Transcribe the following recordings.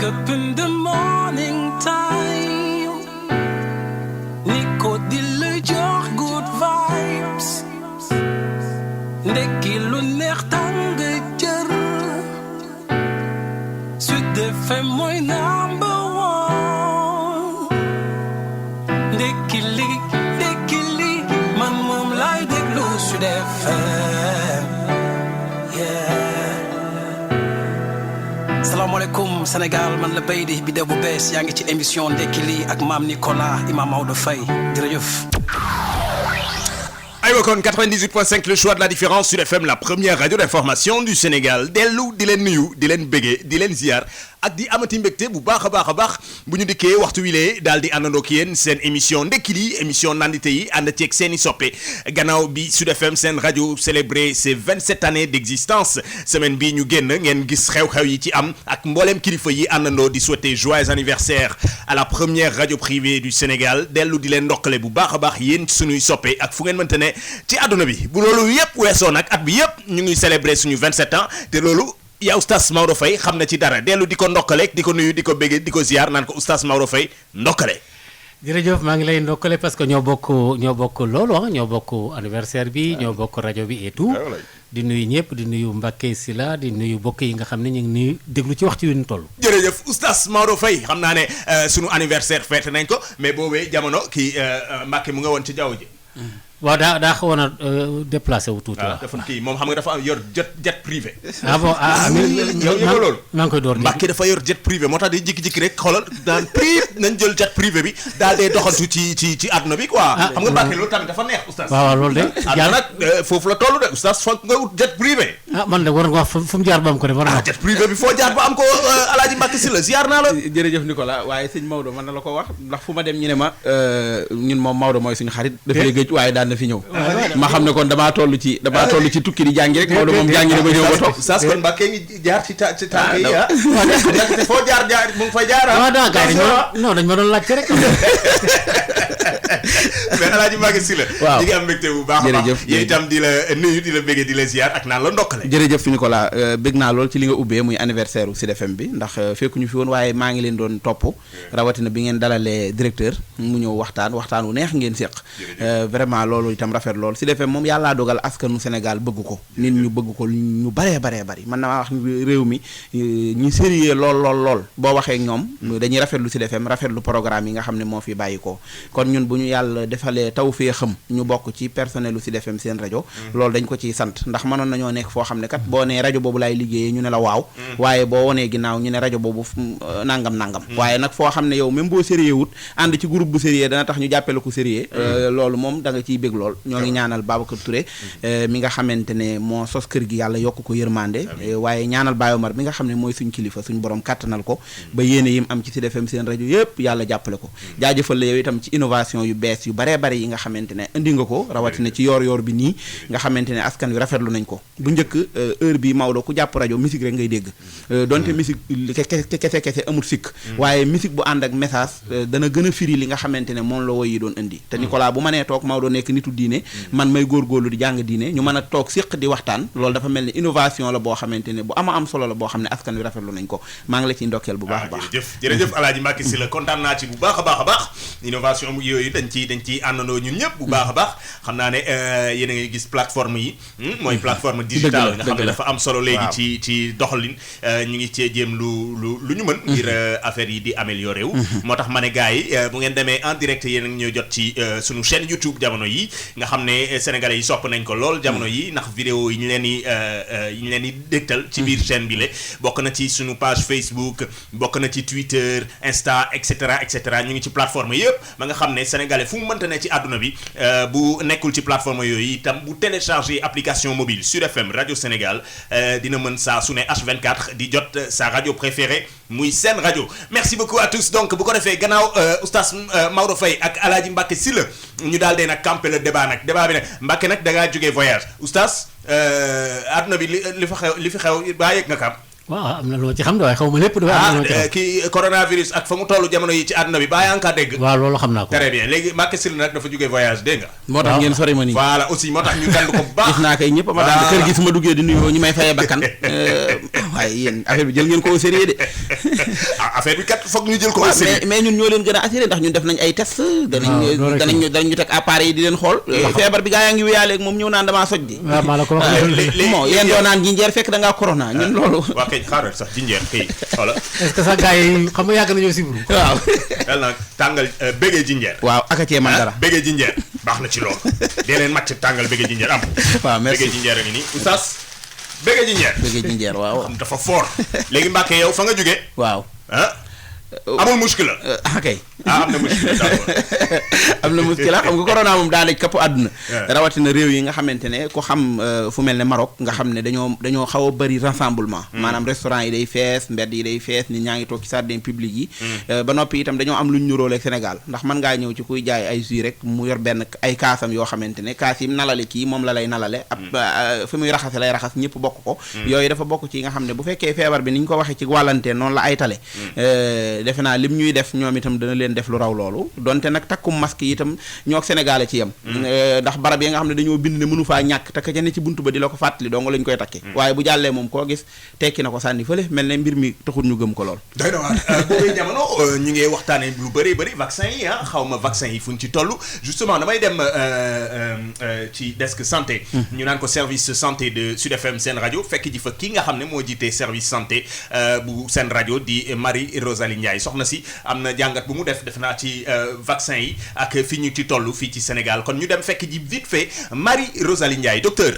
wake up in the morning time. Nico di la jox good vibes. Ndekki lu neex tàng jër. Sud FM mooy number one. Ndekki li man moom laay déglu Sud FM. Salaamaaleykum Sénégal man la Baydi bi bu bees yaa ngi ci émission Ndekki li ak maam Nicolas Imam Maodo Faye jërëjëf. aywa kon 98.5 le choix de la différence Sud FM la première radio d'information du Sénégal dellu di leen nuyu di leen béggee di leen ziar ak di amati mbégte bu baax a baax bu ñu dikkee waxtu wi lee daal di àndandoo ak yéen seen émission Ndekki li émission nandite yi ànd ceeg seen i soppe gannaaw bi Sud FM seen rajo célébré ses 27 années d'existence semaine bii ñu génn ngeen gis xew-xew yi ci am ak mbooleem kilifa yi àndandoo di souhaiter joyeux anniversaire à la première radio privée du Sénégal dellu di leen ndokkale bu baax a baax yéen suñuy soppe ak fu ngeen mënte ne ci àdduna bi bu loolu yëpp weesoo nag at bi yëpp ñu ngi célébrer suñu 27 ans te loolu yaa oustaz Maodo Faye xam na ci dara dellu di ko ndokkale di ko nuyu di ko béggee di ko ziar naan ko oustaz Maodo Faye ndokkale. jërëjëf maa ngi lay ndokkale parce que ñoo bokk loolu ñoo bokk anniversaire bi ñoo bokk rajo bi et tout di nuyu ñëpp di nuyu Mbacké Sylla di nuyu bokk yi nga xam ne ñu ngi nuyu déglu ci waxtu wi ñu toll. jërëjëf oustaz Maodo Faye xam naa ne sunu anniversaire fête nañ ko mais boobee jamono kii Mbacké mu nga woon ci jaww ji. waaw daa xawoon a déplacé wu tuuti. waaw dafa kii moom xam nga dafa yor jet privé. ah bon yow loolu. maa ngi koy door Mbacké dafa yor jet privé moo tax di jékki-jékki rek xoolal daan prip nañ jël jet privé bi daal dee doxantu ci àdduna bi quoi. xam nga Mbacké loolu tamit dafa neex oustaz. waaw loolu de. jaar nag foofu la toll de oustaz foog nga wut jet privé. man de war nga wax fu mu jaar ba am ko de war naa. jet privé bi foo jaar ba am ko Alaaji Mbacké Sylla ziar naa la. jërëjëf Nicolas waaye sëñ Maodo mën na la ko wax ndax fu ma dem ñu ne ma ñun moom Maodo mooy suñu xarit. dafay gëj waaye daan na fi ñëw. ma xam ne kon damaa toll ci tukki di jàngi rek Maodo moom jàngi na ba ñëw ba toog sas kon Mbacké ngi jaar ci tànk yi te foo jaar mu ngi fay jaar dañ ma doon laajte rek mais Alaaji Mbacké Sylla waaw ñi ngi am mbégte bu baax a baax yéen itam di la nuyu di la béggee di la ziar ak naan la ndokkale jërëjëf Nicolas bég naa lool ci li nga ubbee muy anniversaire u Sud FM bi ndax fekkuñu fi woon waaye maa ngi leen doon topp rawatina bi ngeen dalalee directeur mu ñëw waxtaan wu neex ngeen séq vraiment loolu itam rafet lool Sud FM moom yàllaa dogal askanu Sénégal bëgg ko nit ñu bëgg ko ñu baree bari man na wax réew mi ñu sérieux lool boo waxee ñoom dañuy rafetlu Sud FM rafetlu programme yi nga xam ne moo fi bàyyi ko kon ñun bu ñu yàlla defalee taw fee xam ñu bokk ci personnel u Sud FM seen rajo loolu dañ ko ciy sant ndax mënoon nañoo nekk foo xam ne kat boo nee rajo boobu laay liggéeyee ñu ne la waaw waaye boo wonee ginnaaw ñu ne rajo boobu nangam waaye nag foo xam ne yow même boo sérieux wut ànd ci groupe bu sérieux dana tax ñu jàppale ko sérieux loolu moom da nga ciy bég lool ñoo ngi ñaanal Babacar Touré mi nga xamante ne moo sos kër gi yàlla yokk ko yërmande waaye ñaanal Baye Omar mi nga xam ne mooy suñ kilifa suñ borom kàttanal ko ba yéene yim am ci Sud FM seen rajo yëpp yàlla jàppale ko jaajëfal la yow itam ci innovation yu bees yu baree bari yi nga xamante ne indi nga ko rawatina ci yoor bi nii nga xamante ne askan wi rafetlu nañ ko bu njëkk heure bi Maodo ku jàpp rajo musique rek ngay dégg donte musique kese amul sikk waaye musique bu ànd ak message dana gën a firi li nga xamante ne moom la woy yi doon indi te Nicolas bu ma nee toog Maodo nekk nitu diine man may góorgóorlu di jàng diine ñu mën a toog séq di waxtaan loolu dafa mel ni innovation la boo xamante ne bu am solo la boo xam ne askan wi rafetlu nañ ko maa ngi la ciy ndokkeel bu baax a baax jërëjëf Alaaji Mbacké Sylla kontaan naa ci bu baax a baax innovation yooyu dañ ciy àndandoo ñun ñëpp bu baax a baax xam naa ne yéen a ngi gis plateforme yi mooy plateforme digitale nga xam ne dafa am solo léegi ci doxalin ñu ngi cee jéem lu ñu mën ngir affaire yi di améliorer wu moo tax ma ne gars yi bu ngeen demee en direct yéen a ngi ñoo jot ci suñu chaîne YouTube jamono yi nga xam ne sénégalais yi sopp nañ ko lool jamono yi ndax vidéo yi ñu leen di dégtal ci biir chaîne bi la bokk na ci suñu page Facebook bokk na ci Twitter Insta et cetera ñu ngi ci plateforme yëpp ba nga xam ne sénégalais fu mu mënta ne ci àdduna bi bu nekkul ci plateforme yooyu itam bu télécharger application mobile Sud FM Radio Sénégal dina mën saa su ne H24 di jot sa rajo préférée muy seen rajo merci beaucoup à tous donc bu ko defee gannaaw oustaz Maodo Faye ak Alaaji Mbacké Sylla ñu daal dee nag camper le débat bi nag Mbacké nag da ngaa jógee voyage oustaz àdduna bi li fi xew baa yëg nga kam waaw am na loo ci xam de waaye xaw ma lépp dafa am na loo ci xam kii coronavirus ak fa mu tollu jamono yi ci àdduna bi baa yaa ngi kaa dégg waaw loolu xam naa ko très bien léegi Mbacké Sylla nag dafa jógee voyage dégg nga moo tax ngeen sori ma nii voilà aussi moo tax ñu gànd ko bu baax gis naa kay ñëpp ma daan kër gi su ma duggee di nuyoo ñu may fayee bakkan waaye yéen affaire bi jël ngeen ko au sérieux de affaire bi kat foog ñu jël ko. mais ñun ñoo leen gën a assuré ndax ñun def nañ ay test. danañ ñu teg appareil yi di leen xool. feebar bi gaa yaa ngi wéyaale ak moom ñëw naan damaa soj di. waaw maa la ko wax bon yéen doo naan jinjeer fekk da ngaa corona ñun loolu. waa kay xaaral sax jinjeer kay xoola. est-ce que sax gars yi xam nga yàgg nañoo sibru. waaw. yal na tàngal bëggee jinjeer. waaw aka cee man dara. bëggee jinjeer baax na ci loolu. dee leen màcc tàngal bëggee jinjeer am. waaw merci bëggee jinjeer a ngi nii oustaz bëggee jinjeer. bëggee jinjeer waaw. xam dafa fort. léegi Mbacke yow fa nga jógee. waaw. amul muskila. kay. am na muskila d'accord. am na muskila xam nga corona moom daa daj kapp àdduna. rawatina réew yi nga xamante ne ku xam fu mel ne Maroc nga xam ne dañoo xaw a bëri rassemblement. maanaam restaurant yi day fees mbedd yi day fees nit ñaa ngi toog ci jardin public yi. ba noppi itam dañoo am lu ñu niróole ak Sénégal ndax mën ngaa ñëw ci kuy jaay ay jus rek mu yor benn ay kaasam yoo xamante ne kaas yi nalale kii moom la lay nalale. ab fi muy raxase lay raxas ñëpp bokk ko. yooyu dafa bokk ci nga xam ne bu fekkee feebar bi ni ñu ko waxee ci wàllante noonu la ay tale. defe naa lim ñuy def ñoom itam dana leen def lu raw loolu donte nag takkum masque yi itam ñoo ak Sénégal ci yem ndax barab yi nga xam ne dañoo bind ne mënu faa ñàkk takk ca ne ci buntu ba di la ko fàttali dong lañ koy takke waaye bu jàllee moom koo gis tekki na ko sànni fële mel ne mbir mi taxul ñu gëm ko lool doy na waar boobee jamono ñu ngi waxtaane lu bëri vaccin yi xaw ma vaccin yi fu ñu ci toll justement damay dem ci desk santé ñu naan ko service santé de Sud FM seen rajo fekk ji fa kii nga xam ne moo jiitee service santé bu seen rajo di Marie Rosalie Ndiaye soxna si am na jàngat bu mu def naa ci vaccin yi ak fi ñu ci toll fii ci Sénégal kon ñu dem fekk ji vite fait Marie Rosalie Ndiaye docteur.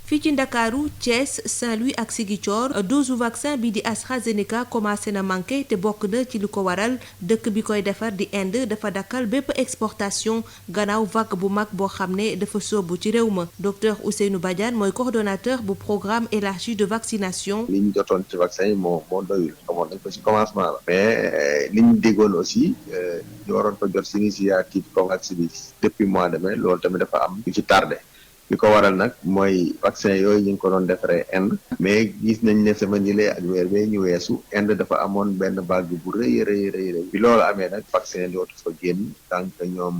fii ci Ndakaaru Thiès Saint-Louis ak Ziguinchor dose vaccin bi di AstraZeneca commencé na manqué te bokk na ci li ko waral dëkk bi koy defar di Inde dafa dakkal bépp exportation gannaaw vague bu mag boo xam ne dafa sóobu ci réew ma docteur Ousseynou Badiane mooy coordonnateur bu programme élargi de vaccination. li ñu jotoon ci vaccin yi moo doyul xamoon nañ ko ci commencement la mais li ñu déggoon aussi ñu waroon ko jot si initiative COVAX bi depuis mois de mai loolu tamit dafa am lu ci tardé. li ko waral nag mooy vaccin yooyu ñu ngi ko doon defaree Inde mais gis nañ ne semaine yile ak weer bee ñu weesu Inde dafa amoon benn vague bu rëy bi loolu amee nag vaccin dootu fa génn tant que ñoom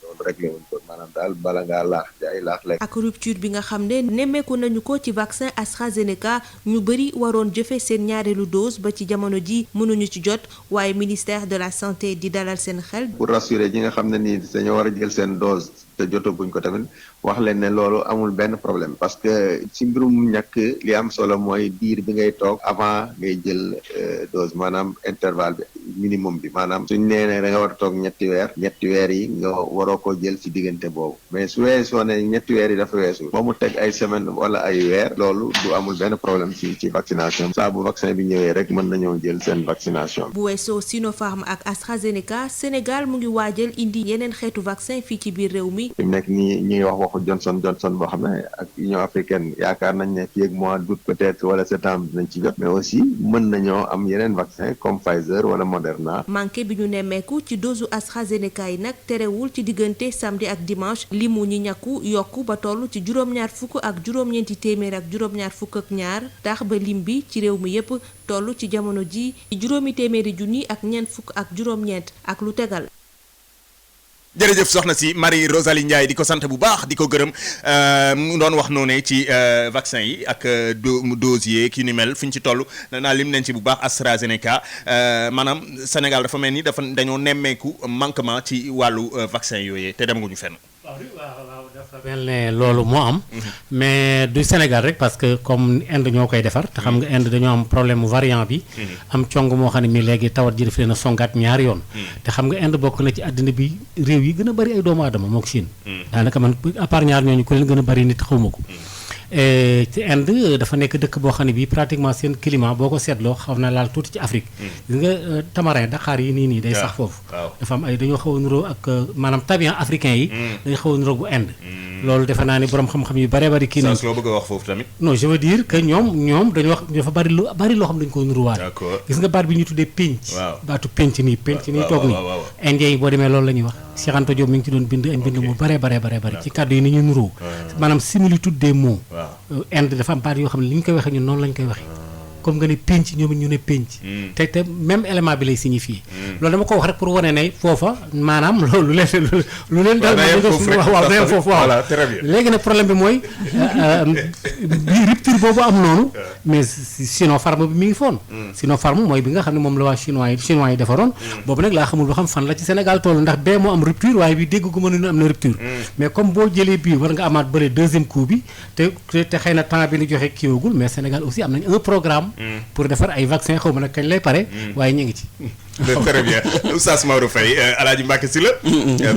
loolu réglé wuñ ko maanaam daal bala ngaa laax ci ay laax lekk. ak rupture bi nga xam ne nemmeeku nañu ko ci vaccin AstraZeneca ñu bëri waroon jëfe seen ñaareelu dose ba ci jamono ji mënuñu ci jot waaye ministère de la santé di dalal seen xel. pour rassurer ñi nga xam ne nii dañoo war a jël seen dose. te jotaguñ ko tamit wax leen ne loolu amul benn problème parce que ci mbirum ñàkk li am solo mooy diir bi ngay toog avant ngay jël dose maanaam intervalle bi minimum bi maanaam suñ nee ne da nga war a toog ñetti weer yi nga waroo ko jël ci diggante boobu mais su weesoo ne ñetti weer yi dafa weesu ba mu teg ay semaine wala ay weer loolu du amul benn problème ci vaccination saa bu vaccin bi ñëwee rek mën nañoo jël seen vaccination. bu weesoo Sinopharm ak AstraZeneca Sénégal mu ngi waajal indi yeneen xeetu vaccin fii ci biir réew mi. fi mu nekk nii ñi ngi wax waxu Johnson boo xam ne ak Union africaine yaakaar nañ ne fii ak mois d'août peut-être wala septembre dinañ ci jot mais aussi mën nañoo am yeneen vaccin comme Pfizer wala Moderna. manqué bi ñu nemmeeku ci dose AstraZeneca yi nag terewul ci diggante samedi ak dimanche limu ñi ñàkku yokku ba toll ci juróom-ñaar fukk ak juróom-ñeenti téeméer ak juróom-ñaar fukk ak ñaar tax ba lim bi ci réew mi yépp toll ci jamono ji juróomi téeméeri junni ak ñeent fukk ak juróom-ñeent ak lu tegal. jërëjëf soxna si Marie Rosalie Ndiaye di ko sant bu baax di ko gërëm mu doon wax noonu ci vaccin yi ak dosier ki ni mel fi ñu ci toll naa lim nañ ci bu baax AstraZeneca maanaam Sénégal dafa mel ni dañoo nemmeeku manquement ci wàllu vaccin yooyee te demaguñu fenn. waaw dafa mel ne loolu moo am. mais du Sénégal rek parce que comme Inde ñoo koy defar. te xam nga Inde dañoo am problème mu variant bi. am cong moo xam ne mii léegi tawat ji daf leen a songaat ñaari yoon. te xam nga Inde bokk na ci àddina bi réew yi gën a bari ay doomu aadama moo ko Chine. daanaka man à part ñaar ñooñu ku leen gën a bari nit xawma ko. ci Inde dafa nekk dëkk boo xam ne bii pratiquement seen climat boo ko seetloo xaw na laal tuuti ci Afrique. gis nga tamarin Dakar yi nii day sax foofu. dafa am ay dañoo xaw a nuroo ak maanaam tabian africain yi. dañoo xaw a nuroo bu Inde. loolu defe naa ni borom xam-xam yu bare bari kii nañ. loo bëgg a wax foofu tamit. non je veux dire que ñoom dañu wax dafa bari loo xam dañu ko nuruwaat. gis nga baat bi ñu tuddee pénc. baatu pénc nii toog nii. indien yi boo demee loolu la ñuy wax. Cheikh Anta Diop mi ngi ci doon bind ay mbind mu bare ci kàddu yi ni ñu nuroo. maanaam similitude des mots. Inde dafa am baat yoo xam ne li ñu koy waxee ñun noonu lañ koy waxee. comme nga ne penc ñoom it ñu ne penc. te même élément bi lay signifié. loolu dama ko wax rek pour wane ne foofa maanaam lu leen dal. waaw day am foofu waaw. voilà très bien. léegi nag problème bi mooy bi rupture boobu am noonu. mais Sinopharm bi mi ngi foon. Sinopharm mooy bi nga xam ne moom la waa chinois yi defaroon. boobu nag laa xamul ba xam fan la ci Sénégal toll ndax bee moo am rupture waaye bi dégg gu ma ne am na rupture. mais comme boo jëlee bii war nga amaat bële deuxième coup bi te xëy na temps bi ñu joxe kiiwagul mais Sénégal aussi am nañ un programme. pour defar ay vaccin xaw ma nag kañ lay pare. waaye ñu ngi ci. très bien Oustaz Maodo Faye Alaaji Mbacke Sylla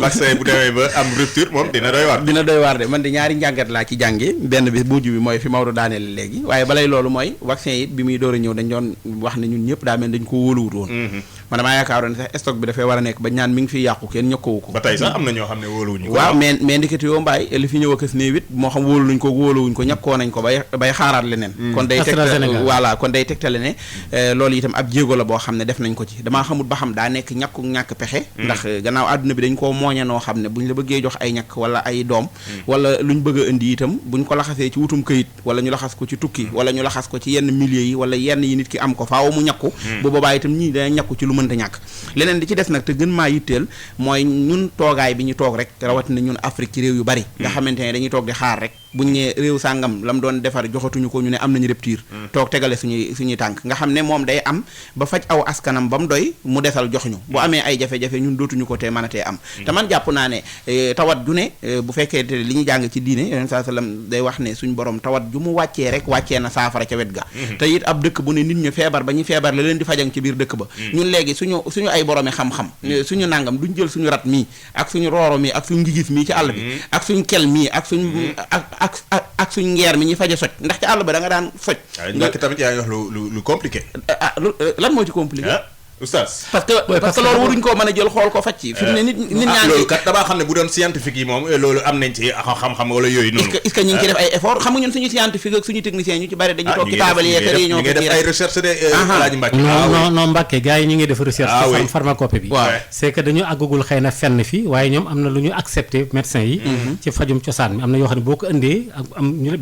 vaccin bu demee ba am rupture moom dina doy waar. dina doy waar de man de ñaari njàngat laa ci jàngee benn bi mujj bi mooy fi Maodo daaneel léegi waaye balay loolu mooy vaccin yi bi muy door a ñëw dañ doon wax ne ñun ñëpp daa mel dañ ko wóoluwut woon. man damaa yaakaaroon ne sax stock bi dafay war a nekk ba ñaan mi ngi fi yàqu kenn ñëkkawu ko. ba tey sax am na ñoo xam ne wóoluwuñu ko. waaw mais ndikati yoo mbaay li fi ñëw a kës néew it moo xam wóoluwuñ ko wóoluwuñ ko ñàkkoo nañ ko bay xaaraat leneen. kon day tegtale ne loolu itam ab jéego la boo xam ne def nañ ko ci damaa xamut ba xam daa nekk ñàkk pexe. ndax gannaaw àdduna bi dañ koo mooñe noo xam ne buñ la bëggee jox ay ñàkk wala ay doom wala luñ bëgg a indi itam buñ ko laxasee ci wutum këyit wala ñu laxas ko ci tukki wala ñu laxas ko ci yenn milieu yi wala yenn yi nit ki am ko faaw mu ñàkku bu boobaa itam ñii dana ñàkku ci lu mënta ñàkk leneen di ci des nag te gën maa yitteel mooy ñun toogaay bi ñu toog rek rawatina ñun Afrique ci réew yu bari nga xamante ne dañuy toog di xaar rek buñ ne réew sàngam lam doon defar joxatuñu ko ñu ne am nañu rupture toog tegale suñuy tànk nga xam ne moom day am ba faj aw askanam ba mu doy mu desal jox ñu bu amee ay jafe-jafe ñun dootuñu ko te mënatee am te man jàpp naa ne tawat ju ne bu fekkee te li ñu jàng ci diine yonent saa sallam day wax ne suñ borom tawat ju mu wàccee rek wàccee na saafara ca wet ga te it ab dëkk bu ne nit ñu feebar ba ñu feebar la leen di fajang ci biir dëkk ba ñun léegi suñu ay boroomi xam-xam suñu nangam duñ jël suñu rat mii ak suñu rooro mii ak suñu ngigis mii ci àll bi ak suñu kel mii ak suñu ak suñu ngeer mi ñuy faje soj ndax ci àll ba da nga daan soj nga tamit yaa ngi wax lu compliqué lan moo ci compliqué oustaz parce que loolu waruñ koo mën a jël xool ko faj ci fi mu ne nit ñaa ngi loolu kat damaa xam ne bu doon scientifique yi moom loolu am nañ ci xam-xam wala yooyu noonu est-ce que ñu ngi ci def ay effort xam nga ñun suñu scientifique ak suñu technicien ñu ci bari dañu toog ci taabal yi kër yi ñoo ngi def ay recherche de Alaaji Mbacke non Mbacke gars yi ñu ngi def recherche ci pharmacopée bi c'est que dañu àggagul xëy na fenn fi waaye ñoom am na lu ñu accepté médecin yi ci fajum cosaan mi am na yoo xam ne boo ko indee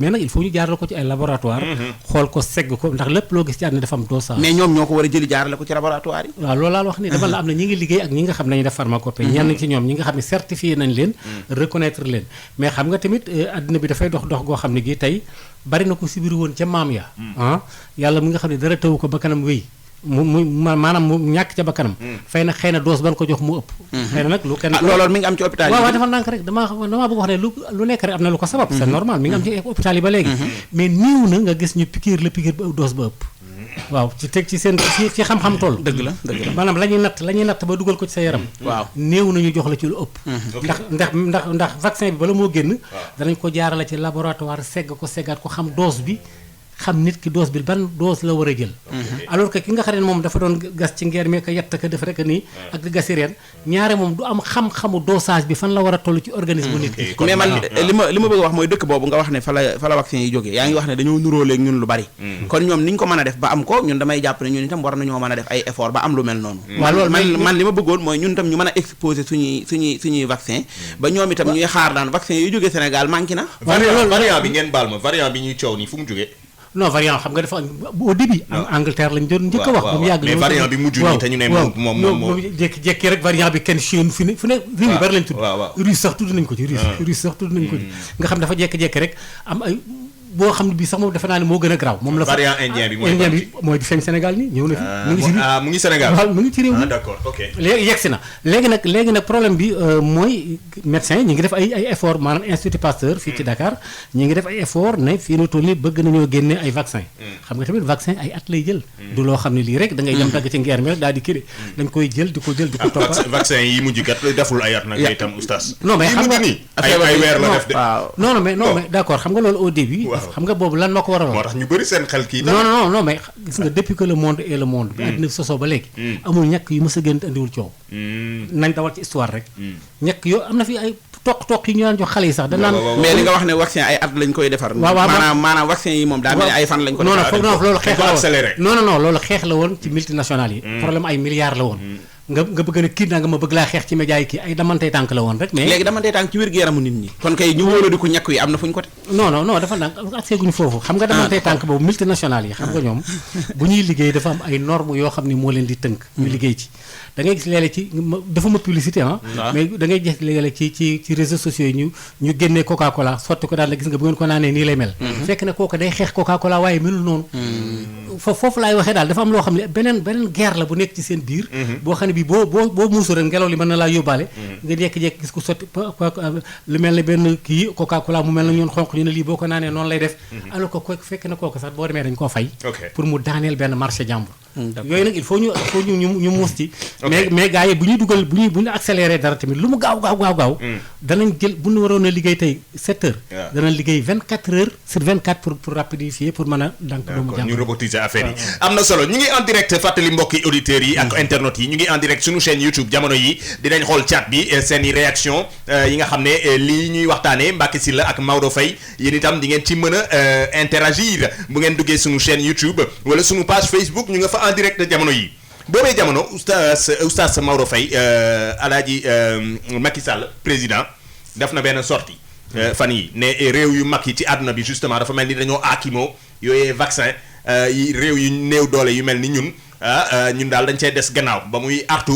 mais nag il faut ñu jaarale ko ci ay laboratoire xool ko segg ko ndax lépp loo gis ci àddina dafa am dosage mais ñoom ñoo ko war a jëli jaarale ko ci laboratoire yi waaw loolu laa wax dama la am na ñi ngi liggéey ak ñi nga xam ne dañuy def pharmacopée ñenn ci ñoom ñi nga xam ne certifié nañ leen reconnaître leen mais xam nga tamit àddina bi dafay dox goo xam ne gi tey bari na ko si biir woon ca maam ya yàlla mi nga xam ne dara tawu ko ba kanam wéy maanaam mu ñàkk ca ba kanam fay na xëy na dose ban ko jox mu ëpp xëy na nag lu kenn loolu mi ngi am ci hôpital yi waaw dafa ndànk rek damaa bëgg wax ne lu nekk rek am na lu ko sabab c'est normal mi ngi am ci hôpital yi ba léegi mais néew na nga gis ñu piqûre la piqûre ba dose ba ëpp waaw ci teg ci seen ci xam-xam toll dëgg la maanaam la ñuy natt ba dugal ko ci sa yaram waaw néew nañu jox la ci lu ëpp ndax vaccin bi bala moo génn danañ ko jaarale ci laboratoire seggaat ko xam dose bi xam nit ki dose bi ban dose la war a jël alors que ki nga xam ne moom dafa doon gas ci ngeer mi ko yett ko def rek nii ak di gasi reen ñaare moom du am xam-xamu dosage bi fan la war a toll ci organisme nit ki mais man li ma bëgg a wax mooy dëkk boobu nga wax ne fa la vaccin yi jógee yaa ngi wax ne dañoo nuróoleeg ñun lu bari kon ñoom niñ ko mën a def ba am ko ñun damay jàpp ne ñun itam war nañoo mën a def ay effort ba am lu mel noonu waaw loolu man li ma bëggoon mooy ñun itam ñu mën a exposer suñuy vaccin ba ñoom itam ñuy xaar daan vaccin yi jógee Sénégal manqué na variant bi ngeen baal ma variant bi ñuy coow nii fu mu jógee non variant xam nga dafa au début Angleterre lañ doon njëkk a wax ba mu yàgg mais variant bi mujj nii te ñu ne moom jékki rek variant bi kenn Chine fu ne réew yi bari lañ tudd russe sax tudd nañ ko ci nga xam dafa jékki-jékki rek am ay boo xam ne bii sax moom defe naa ne moo gën a garaaw moom la variant indien bi mooy di feeñ Sénégal nii ñëw na fi mu ngi Sénégal waaw mu ngi ci réew mi d'accord ok léegi yegsi na léegi nag problème bi mooy médecin ñi ngi def ay effort maanaam Institut Pasteur fii ci Dakar ñi ngi def ay effort ne fii nu toll nii bëgg nañoo génne ay vaccin xam nga tamit vaccin ay at lay jël du loo xam ne lii rek da ngay dem dagg ci ngeer mi rek daal di kii dañ koy jël di ko toppa vaccin yi mujj kat deful ay at nag itam oustaz non mais xam nga ay weer la def de non mais d'accord xam nga loolu au début xam nga boobu lan moo ko waraloon moo tax ñu bëri seen xel kii non mais gis nga depuis que le monde est le monde bi àddina sosoo ba léegi amul ñàkk yu mës a gën andiwul coow nañ dawal ci histoire rek ñàkk yoo am na fi ay toq yi ñu daan jox xale yi sax danaan mais li nga wax ne vaccin ay at lañ koy defar maanaam vaccin yi moom daa mel ay fan lañ ko non loolu xeex la woon non loolu xeex la woon ci multinationales yi problème ay milliards la woon nga bëgg na kii naa nga ma bëgg laa xeex ci média yi kii ay damantey tànk la woon rek mais léegi damantey tànk ci wér-gu-yaramu nit ñi kon kay ñu wóola di ko ñàkk yi am na fu ñu ko teg non dafa nag ak seeguñu foofu xam nga damantey tànk boobu multinationales yi xam nga ñoom bu ñuy liggéey dafa am ay normes yoo xam ni moo leen di tënk ñu liggéey ci da ngay gis léeg-léeg ci dafa ma publicité mais da ngay gis léeg-léeg ci réseaux sociaux yi ñu génnee Coca-Cola sotti ko daal la gis nga bu ngeen ko naanee nii lay mel fekk na kooku day xeex Coca-Cola waaye melul noonu foofu laay waxee daal dafa am loo xam ne beneen guerre la bu nekk ci seen biir boo xam ne bi boo muusu rek ngelaw li mën na laa yóbbaale nga jekki-jekki gis ko sotti lu mel ne benn kii Coca-Cola mu mel na ñoon xonq ñu ne lii boo ko naanee noonu lay def alors que ko fekk na kooku sax boo demee dañ koo fay pour mu daaneel benn marché jàmbur yooyu nag il faut ñu muus ci mais gars yi bu ñuy dugal bu ñu accéléré dara tamit lu mu gaaw danañ jël bu ñu waroon a liggéey tey 7 heures danañ liggéey 24 heures sur 24 pour rapidifier pour mën a donc doomu jàmbur ñu robotiser affaire yi am na solo ñu ngi en direct fàttali mbokki auditeurs yi ak internautes yi ñu ngi en direct suñu chaîne YouTube jamono yi dinañ xool chat bi seen i réaction yi nga xam ne lii ñuy waxtaanee Mbacké Sylla ak Maodo Faye yéen itam di ngeen ci mën a interagir bu ngeen duggee suñu chaîne YouTube wala suñu page Facebook ñu nga fa en direct jamono yi boobee jamono oustaz Maodo Faye alaaji Macky Sall président def na benn sortie fan yi ne réew yu mag yi ci àdduna bi justement dafa mel ni dañoo aakimoo yooyee vaccin yi réew yu néew doole yu mel ni ñun ñun daal dañ cee des gannaaw ba muy artu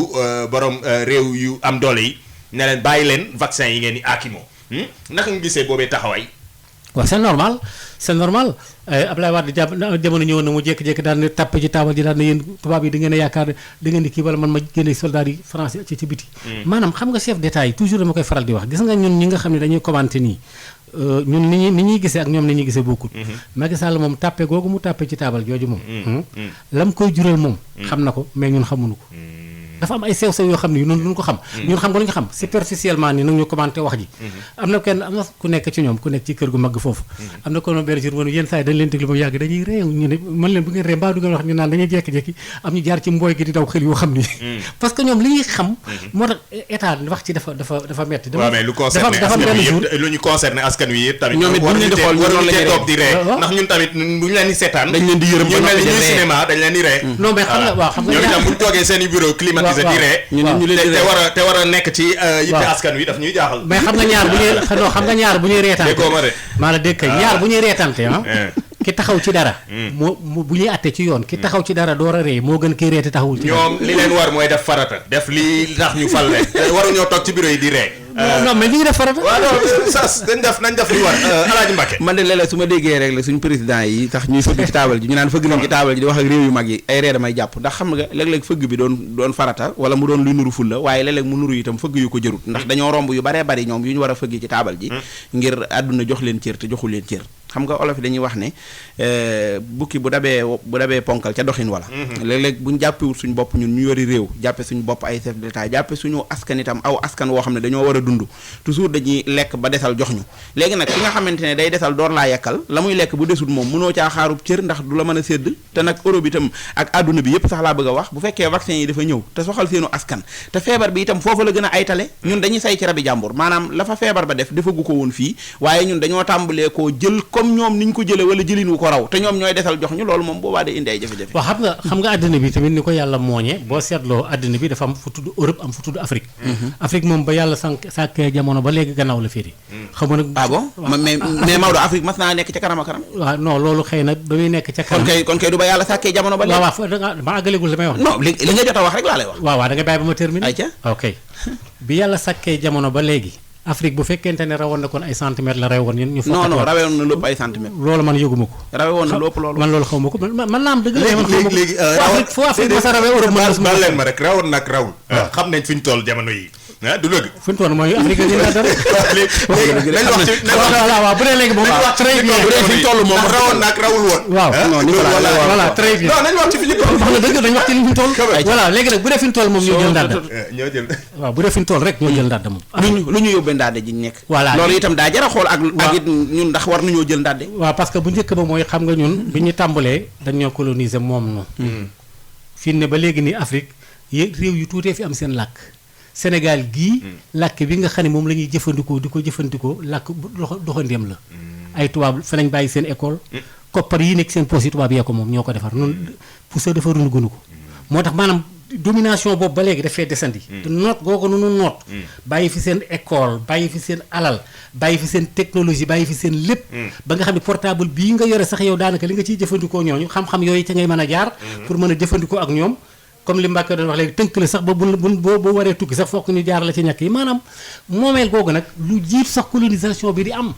borom réew yu am doole yi ne leen bàyyi leen vaccin yi ngeen di aakimoo naka nga gisee boobee taxawaay. waaw c'est normal Abdoulaye Wade jamono ñëwoon na mu jékki-jékki daal ne tàppe ci taabal ji daal ne yéen tubaab yi da ngeen a yaakaar da ngeen di kii wala man ma génne soldats yi français ci biti maanaam xam nga chef d'état yi toujours dama koy faral di wax gis nga ñun ñi nga xam ne dañuy commenter nii ñun ni ñuy gisee ak ñoom ni ñuy gisee bokkut Macky Sall moom tàppe googu mu tàppe ci taabal jooju moom lam koy jural moom xam na ko mais ñun xamuñu ko dafa am ay sew-sew yoo xam ne ñun duñ ko xam ñun xam nga lu ñu xam superficiellement ni nag ñu commenté wax ji am na ku nekk ci ñoom ku nekk ci kër gu mag foofu am na ko noonu benn jour mu ne yenn saa yi dañ leen déglu ba yàgg dañuy réew ñu ne man leen bu ngeen réew mbaa du ngeen wax ñu naan dañuy jékki-jékki am ñu jaar ci mbooy gi di daw xel yoo xam ni parce que ñoom li ñuy xam moo tax état wax ci dafa metti waaw mais lu ñu concerné askan wi yëpp tamit waruñu cee toog di ree ndax ñun tamit bu ñu leen di seetaan dañ leen di yërëm ñu mel ni ñuy cinéma dañ leen di ree non mais xam nga waaw xam nga ñoom itam bu ñu toogee seen i bureau climatisé di ree te war a nekk ci yitte askan wi daf ñuy jaaxal mais xam nga ñaar bu ñuy reetaante maa la dégg ñaar bu ñuy reetaante ki taxaw ci dara moo bu ñuy àtte ci yoon ki taxaw ci dara door a ree moo gën kii reete taxawul ci ñoom li leen war mooy def farata def li tax ñu fal leen waruñoo toog ci bureau yi di ree non mais ñu ngi def farata waaw non sas nañ def li war Alaaji Mbacké man de léeg-léeg su ma déggee rek la suñu président yi tax ñuy fëgg ci taabal ji ñu naan fëgg nañ ci taabal ji di wax ak réew yu mag yi ay ree damay jàpp ndax xam nga léeg-léeg fëgg bi doon farata wala mu doon luy nuru ful la waaye léeg-léeg mu nuru itam fëgg yu ko jërut ndax dañoo romb yu baree bari ñoom yu ñu war a fëgg ci taabal ji ngir àdduna jox leen cër te joxu leen cër xam nga olof yi dañuy wax ne bukki bu dabee ponkal ca doxin wala léeg-léeg buñ jàppewut suñu bopp ñun ñu yori réew jàppe suñu bopp ay chef d'état jàppe suñu askan itam aw askan woo xam ne dañoo war a dund toujours dañuy lekk ba desal jox ñu léegi nag ki nga xamante ne day desal door laa yekkal la muy lekk bu desut moom mënoo caa xaarub cër ndax du la mën a sédd te nag Europe itam ak àdduna bi yëpp sax laa bëgg a wax bu fekkee vaccin yi dafa ñëw te soxal seenu askan te feebar bi itam foofu la gën a aytale ñun dañuy say ci rabi jàmbur maanaam la fa feebar ba def defagu ko woon fii waaye ñun dañoo tàmbalee koo jël comme ñoom niñ ko jële wala jëlin wu ko raw te ñoom ñooy desal jox ñu loolu moom boobaa day indi ay jafe-jafe waaw xam nga àddina bi tamit ni ko yàlla mooñee boo seetloo àddina bi dafa am fu tudd Europe am fu tudd Afrique Afrique moom ba yàlla sàkkee jamono ba léegi gannaaw la féeri xam nga nag ah bon mais Maodo Afrique mas naa nekk ca kanam a kanam waaw non loolu xëy na ba muy nekk ca kanam kon kay du ba yàlla sàkkee jamono ba léegi waaw ma àggalegul li may wax non li nga jot a wax rek laa lay wax waaw da nga bàyyi ba ma terminer ayca ok bi yàlla sàkkee jamono ba léegi Afrique bu fekkente ne rawoon na kon ay centimètres la rawoon ñu non rawoon na lépp ay centimètres loolu man yëguma ko rawoon na lépp loolu man loolu xaw ma ko man naa am dëgg la man léegi foo Afrique ma sa rawee Europe baal leen ma rek rawoon nag rawul xam nañ fi ñu toll jamono yi du dëgg fi ñu toll mooy Afrique ñu la dara léegi nañ wax ci waaw bu dee léegi moom très bien bu dee fi ñu toll moom rawoon nag rawul woon waaw voilà très bien non nañ wax ci fi ñu toll wax na dëgg dañ wax ci li ñu toll voilà léegi nag bu dee fi ñu toll moom ñoo jël ndàdda ñoo jël waaw bu dee fi ñu toll rek ñoo jël ndàdda moom lu ñu yóbbee ndàdde ji nekk voilà loolu itam daa jar a xool ak it ñun ndax war nañoo jël ndàdde waaw parce que bu njëkk ba mooy xam nga ñun bi ñu tàmbalee dañ ñoo coloniser moom nu fii ne ba léegi nii Afrique réew yu tuutee fi am seen làkk Sénégal gii làkk bi nga xam ne moom la ñuy jëfandikoo di ko jëfandikoo làkk doxandéem la ay tubaab fa lañ bàyyi seen école koppar yi nekk seen poche yi tubaab yee ko moom ñoo ko defar noonu pour ça defaruñu gënu ko moo tax maanaam domination boobu ba léegi dafay desandi. te noot googu nu noot. bàyyi fi seen école bàyyi fi seen alal bàyyi fi seen technologie bàyyi fi seen lépp. ba nga xam ne portable bii nga yore sax yow daanaka li nga ciy jëfandikoo ñooñu xam-xam yooyu ca ngay mën a jaar. pour mën a jëfandikoo ak ñoom. comme li Mbacke doon wax léegi tënk la sax ba boo waree tukki sax fokk ñu jaar la ci ñàkk yi maanaam moomeel googu nag lu jiitu sax colonisation bi di am.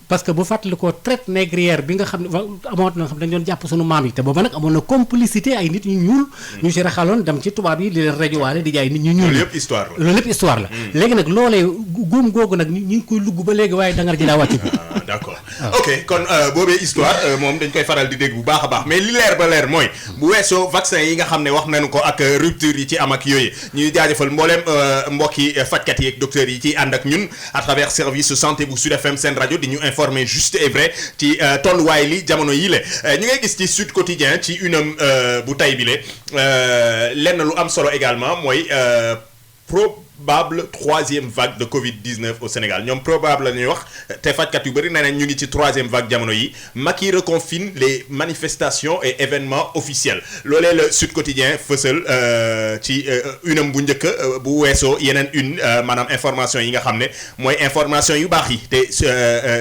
parce que bu fàttali ko traite négrière bi nga xam ne amoon na xam dañu doon jàpp sunu maam yi te booba nag amoon na complicité ay nit ñu ñuul. ñu ci raxaloon dem ci tubaab yi di leen rajowaale di jaay nit ñu ñuul. loolu yëpp histoire la loolu yëpp histoire la. léegi nag loolee góom googu nag ñu ngi koy lugg ba léegi waaye dangar ji daa wàcc bi. d'accord ok kon boobee histoire moom dañ koy faral di dégg bu baax a baax mais li leer ba leer mooy bu weesoo vaccin yi nga xam ne wax nañu ko ak rupture yi ci am ak yooyu ñuy jaajëfal mbooleem mbokki fajkat yi ak docteurs yi ciy ànd ak ñun à travers service santé bu Sud FM seen rajo di ñu informer juste et vrai ci tolluwaay li jamono yi le ñu ngay gis ci Sud Quotidien ci unam bu tay bi le lenn lu am solo également mooy probable troisième vague de Covid-19 au Sénégal ñoom probable la ñuy wax te fajkat yu bëri nee nañ ñu ngi ci troisième vague jamono yi Macky reconfine les manifestations et événements officiels loolee la Sud Quotidien fësal ci unam bu njëkk bu weesoo yeneen maanaam information yi nga xam ne mooy information yu baax yi te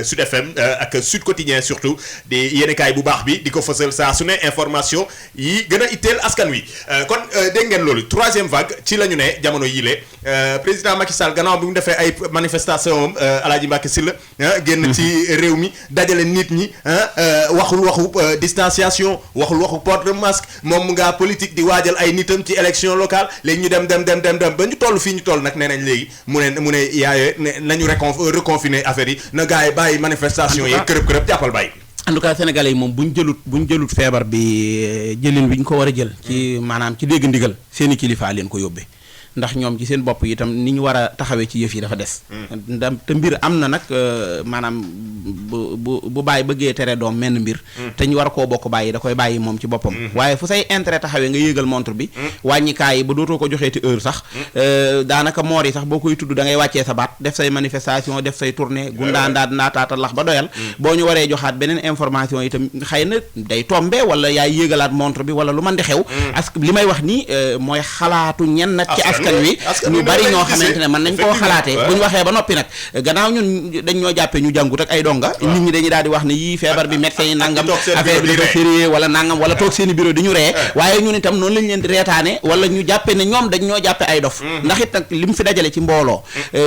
Sud FM ak Sud Quotidien surtout di yéenekaay bu baax bi di ko fësal saa su ne information yi gën a itteel askan wi kon dégg ngeen loolu troisième vague ci la ñu ne jamono yii le président Macky Sall gannaaw bi mu defee ay manifestation Alaaji Mbacke Sylla génn ci réew mi dajale nit ñi waxul waxu distanciation waxul waxu port de masque moom mu ngaa politique di waajal ay nitam ci élection locale léegi ñu dem ba ñu toll fii ñu toll nag nee nañ léegi mu ne yaayee nañu reconfiner affaire yi na gars yi bàyyi manifestation yi kërëb jàppal bàyyi. en tout cas sénégalais yi moom bu ñu jëlut feebar bi jëlin bi ñu ko war a jël ci maanaam ci dégg ndigal seeni kilifa leen ko yóbbee ndax ñoom ci seen bopp itam ni ñu war a taxawee ci yëf yi dafa des. te mbir am na nag maanaam bu bàyyi bëggee tere doom menn mbir. te ñu war koo bokk bàyyi da koy bàyyi moom ci boppam. waaye fu say intérêt taxawee nga yéegal montre bi. wàññikaay yi ba dootoo ko joxeeti heure sax. daanaka moor yi sax boo koy tudd da ngay wàccee sa baat def say manifestation def say tournée. gundaandaat naataata lax ba doyal. boo ñu waree joxaat beneen information itam xëy na day tombe wala yaay yéegalaat montre bi wala lu man di xew. parce que li may wax nii mooy xalaatu ñenn nag ci askan wi ñu bari ñoo xamante ne mën nañ koo xalaatee bu ñu waxee ba noppi nag gannaaw ñun dañ ñoo jàppee ñu jàngut ak ay donga nit ñi dañuy daal di wax ne yii feebar bi médecin yi nangam affaire bi dafa sérieux wala nangam wala toog seeni bureau di ñu ree waaye ñun itam noonu lañ leen di reetaane wala ñu jàppe ne ñoom dañ ñoo jàppe ay dof ndax it nag li mu fi dajale ci mbooloo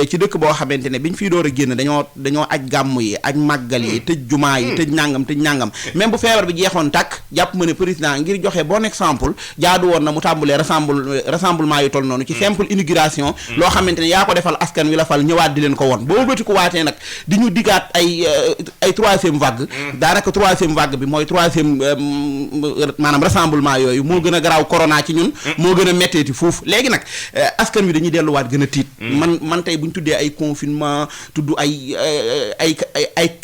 ci dëkk boo xamante ne biñ fiy door a génn dañoo aj gàmm yi aj màggal yi tëj jumaa yi tëj nangam même bu feebar bi jeexoon tàkk jàpp ma ne président ngir joxe bon exemple jaadu woon na mu tàmbulee rassemblement yu toll noonu ci simple inauguration loo xamante ne yaa ko defal askan wi la fal ñëwaat di leen ko won boo bëti ko waatee nag di ñu diggaat ay troisième vague daanaka troisième vague bi mooy troisième maanaam rassemblement yooyu moo gën a garaaw corona ci ñun moo gën a metteeti foofu léegi nag askan wi dañuy delluwaat gën a tiit man tey bu ñu tuddee ay confinement tudd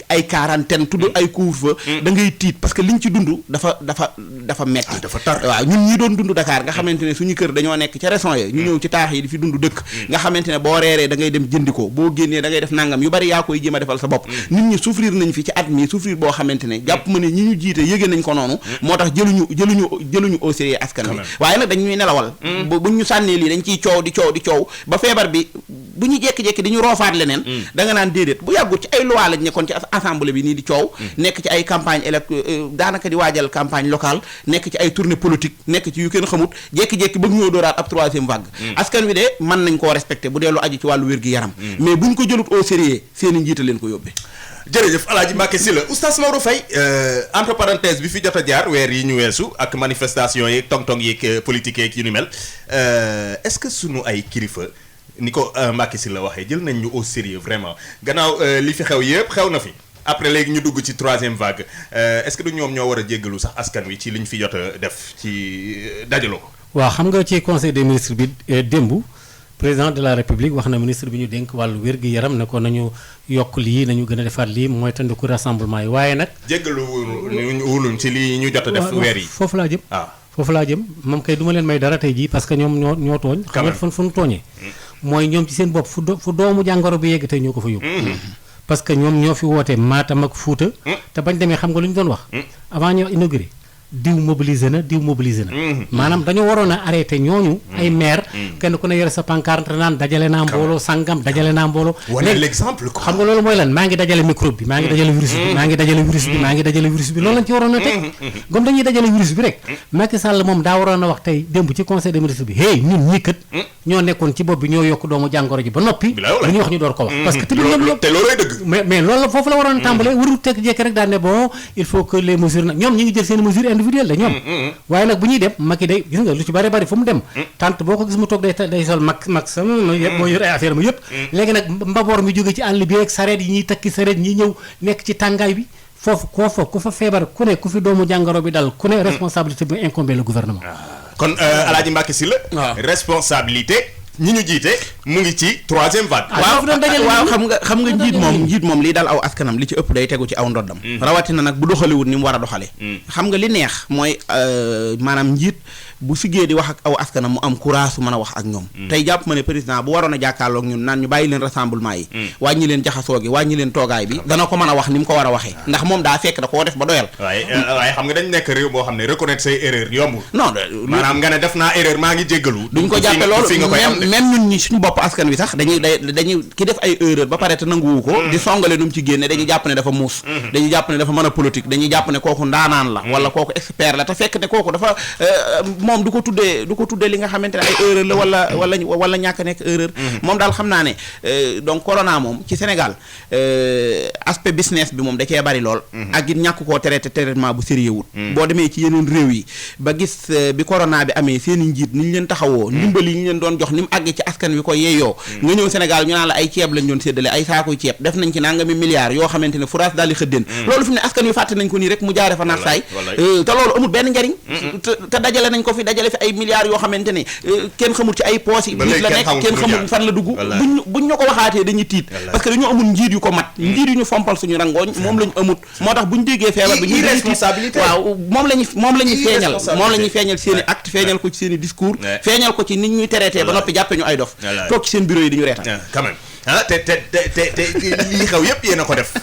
ay quarantaine tudd ay couvre-feu da ngay tiit parce que liñ ci dund dafa metti dafa tar waaw ñun ñi doon dund Dakar nga xamante ne suñu kër dañoo nekk ca régions yi ñu ñëw ci taax yi di fi dund dëkk nga xamante ne boo reeree da ngay dem jëndi ko boo génnee da ngay def nangam yu bari yaa koy jéem a defal sa bopp nit ñi souffrir nañ fi ci at mi souffrir boo xamante ne jàpp ma ne ñi ñu jiite yëgee nañ ko noonu moo tax jëluñu au sérieux askan wi waaye nag dañ ñuy nelawal buñ ñu sànnee lii dañ ciy coow di coow ba feebar bi bu ñu jekki-jekki di ñu roofaat leneen da nga naan déedéet bu yàggut ci ay loi lañ nekkoon ci assemblée bi nii di coow nekk ci ay campagne daanaka di waajal campagne locale nekk ci ay tournée politique nekk ci yu kenn xamut jekki-jekki bëgg ñoo dooraat ab troisième vague askan wi de mën nañ koo respecté bu dee lu aju ci wàllu wér-gi-yaram mais buñ ko jëlut au sérieux seeni njiita leen ko yóbbee jërëjëf Alaaji Mbacke Sylla oustaz Maodo Faye entre parenthèse bi fi jot a jaar weer yi ñu weesu ak manifestation yeeg tong-tong yeeg politique yeeg yu ni mel est-ce que sunu ay kilifa ni ko Mbacke Sylla waxee jël nañ ñu au sérieux vraiment gannaaw li fi xew yëpp xew na fi après léegi ñu dugg ci troisième vague est-ce que du ñoom ñoo war a jéggalu sax askan wi ci liñ fi jot a def ci dajaloo ko. waaw xam nga ci conseil des ministres bi démb président de la république wax na ministre bi ñu dénk wàllu wér-gi-yaram ne ko nañu yokk lii nañu gën a defaat lii mooy tandiku rassemblement yi waaye nag. jéggalu wuluñ ci li ñu jot a def weer yi. foofu laa jëm. foofu laa jëm moom kay du ma leen may dara tey jii parce que ñoom ñoo tooñ. xam nga fu ñu tooñee. mooy ñoom ci seen bopp fu doomu jàngoro bi yegg tey ñoo ko fa yóbbu. parce que ñoom ñoo fi woote Matam ak Fuuta. te bañ demee xam nga lu ñu doon wax. avant ñoo inauguré diw mobilisé na maanaam dañoo waroon a arrêté ñooñu ay maire kenn ku ne yore sa pancarte naan dajale naa mbooloo sangam dajale naa mbooloo l'exemple quoi xam nga loolu mooy lan maa ngi dajale microbe bi maa ngi dajale virus bi maa ngi dajale virus bi loolu lañ ci waroon a teg comme dañuy dajale virus bi rek Macky Sall moom daa waroon a wax tey démb ci conseil des ministres bi hey ñun ñii kat ñoo nekkoon ci bopp bi ñoo yokk doomu jàngoro ji ba noppi bu ñuy wax ñu door ko wax parce que te loolooy dëgg mais loolu la foofu la waroon a tàmbalee warul teg jekk rek daal ne bon il faut que les mesures nag ñoom ñi ngi jël seen mesures individuelles la ñoom waaye nag bu ñuy dem Macky day gis nga lu ci bari fu mu dem tant boo ko gis mu toog day sol mag sama moo yor ay affaire mu yëpp léegi nag mbaboor mi jóge ci àll bi ak sareet yi ñuy takki sareet ñi ñëw nekk ci tàngaay bi foofu ku fa feebar ku ne ku fi doomu jàngoro bi dal ku ne responsabilité bi incombé le gouvernement kon Alaaji Mbacké Sylla responsabilité ñi ñu jiite mu ngi ci troisième vague. waaw xam nga njiit moom lii daal aw askanam li ci ëpp day tegu ci aw ndoddam rawatina nag bu doxaliwut ni mu war a doxale xam nga li neex mooy maanaam njiit bu siggee di wax ak aw askanam mu am courage su mën a wax ak ñoom tey jàpp ma ne président bu waroon a jàkkaarloog ñun naan ñu bàyyi leen rassemblement yi wàññi leen jaxasoo gi wàññi leen toogaay bi dana ko mën a wax ni mu ko war a waxee ndax moom daa fekk da koo def ba doyal waaye xam nga dañ nekk réew boo xam ne reconnaître say erreur yombul non maanaam nga ne def naa erreur maa ngi jéggalu duñ ko jàppe loolu même ñun ñi suñu bopp askan wi sax dañuy ki def ay erreur ba pare te nanguwu ko di songale nu mu ci génne dañuy jàpp ne dafa muus dañuy jàpp ne dafa mën a politique dañuy jàpp ne kooku ndaanaan la wala kooku expert la te fekk ne kooku dafa moom du ko tuddee li nga xamante ne ay erreur la wala ñàkk nekk erreur moom daal xam naa ne donc corona moom ci Sénégal aspect business bi moom da cee bari lool ak it ñàkk koo traitement bu sérieux wut boo demee ci yeneen réew yi ba gis bi corona bi amee seen i njiit ni ñu leen taxawoo ndimbal yi ñu leen doon jox ni mu àggee ci askan wi ko yeeyoo nga ñëw Sénégal ñu naan la ay ceeb lañ doon séddale ay saakuy ceeb def nañ ci nangami milliards yoo xamante ne furaas daal di xëddeen loolu fi mu ne askan wi fàtte nañ ko nii rek mu jaare fa naaf saay te loolu amul benn njariñ te dajale nañ ko fi dajale fi ay milliards yoo xamante ne kenn xamul ci ay poos yi nit la nekk kenn xamul fan la dugg buñ ñu ko waxaatee dañuy tiit parce que dañu amul njiit yu ko mat njiit yu ñu fompal suñu rangooñ moom lañu amut moo tax buñ déggee feebar bi irresponsabilité waaw moom lañuy feeñal seen i acte feeñal ko ci seen i discours feeñal ko ci nit ñuy traité ba noppi jàppe ñu ay dof toog ci seen bureau yi di ñu reetaan quand même te lii xew yépp yéen a ko def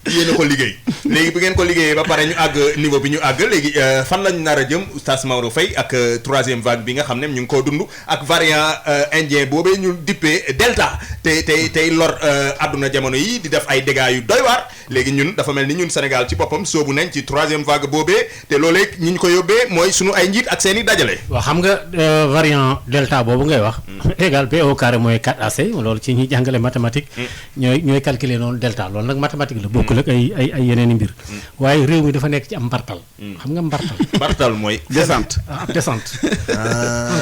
yéen a ko liggéey léegi bu ngeen ko liggéeyee ba pare ñu àgg niveau bi ñu àgg léegi fan lañ nar a jëm Oustaz Maodo Faye ak troisième vague bi nga xam ne ñu ngi koo dund ak variant indien boobee ñu dippee Delta tey lor àdduna jamono yi di def ay dégâts yu doy waar léegi ñun dafa mel ni ñun Sénégal ci boppam soobu nañ ci troisième vague boobee te loolee ñi ñu ko yóbbee mooy sunu ay njiit ak seen i dajale. waaw xam nga variant Delta boobu ngay wax. égal B au carré mooy 4AC loolu ci ñuy jàngale mathématique. ñooy calculer noonu Delta loolu nag mathématique la bokkul ak ay yeneen i mbir. waaye réew mi dafa nekk ci am mbartal. xam nga mbartal. mbartal mooy. descente ab descente.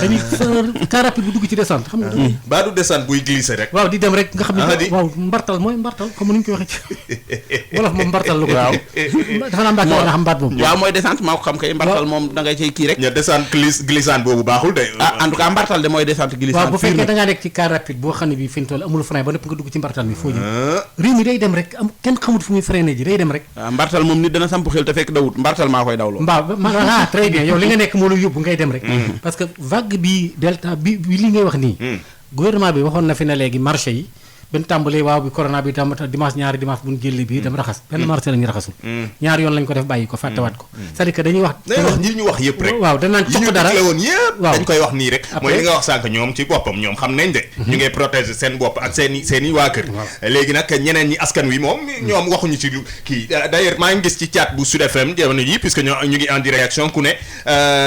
dañuy car rapide bu dugg ci descente xam nga. baa du descente buy glisser rek. waaw di dem rek nga xam ne waaw mbartal mooy mbartal comme ni ñu koy waxee ci wolof moom mbartal la ko. waaw dafa naa mbàkk nga xam baat boobu. waaw mooy descente maa ko xam kay mbartal moom da ngay cay kii rek. ña descente glissante boobu baaxul de. en tout cas mbartal de mooy descente glissante. waaw bu fekkee da ngaa nekk ci car rapide boo xam ne bii fi ñu toll amul frein ba nëpp nga dugg ci mbartal mi foo jëm. réew mi day dem rek am kenn xamut fu muy freiné ji day dem rek. waaw mbartal moom nit dana samp xel te fekk dawut mbartal maa koy dawloo. très bien yow li nga nekk moo la yóbbu ngay dem rek. parce que vague bi Delta bi li ngay wax nii. gouvernement bi waxoon na fi ne léegi marché yi benn tàmbalee waaw bi corona bi tam dimanche ñaari dimanche bu ñu jëlee bii dem raxas benn marché la ñu raxasul ñaari yoon lañ ko def bàyyi ko fàttewaat ko c'est-à-dire que dañuy wax ñi ñu wax yëpp rek waaw danaan cokk dara yi ñu woon yëpp waaw dañ koy wax nii rek mooy li nga wax sànq ñoom ci boppam ñoom xam nañ de ñu ngay protéger seen bopp ak seen i waa kër léegi nag ñeneen ñi askan wi moom ñoom waxuñu ci kii d'ailleurs maa ngi gis ci chat bu Sud FM jamono yi puisque ñu ngi en réaction ku ne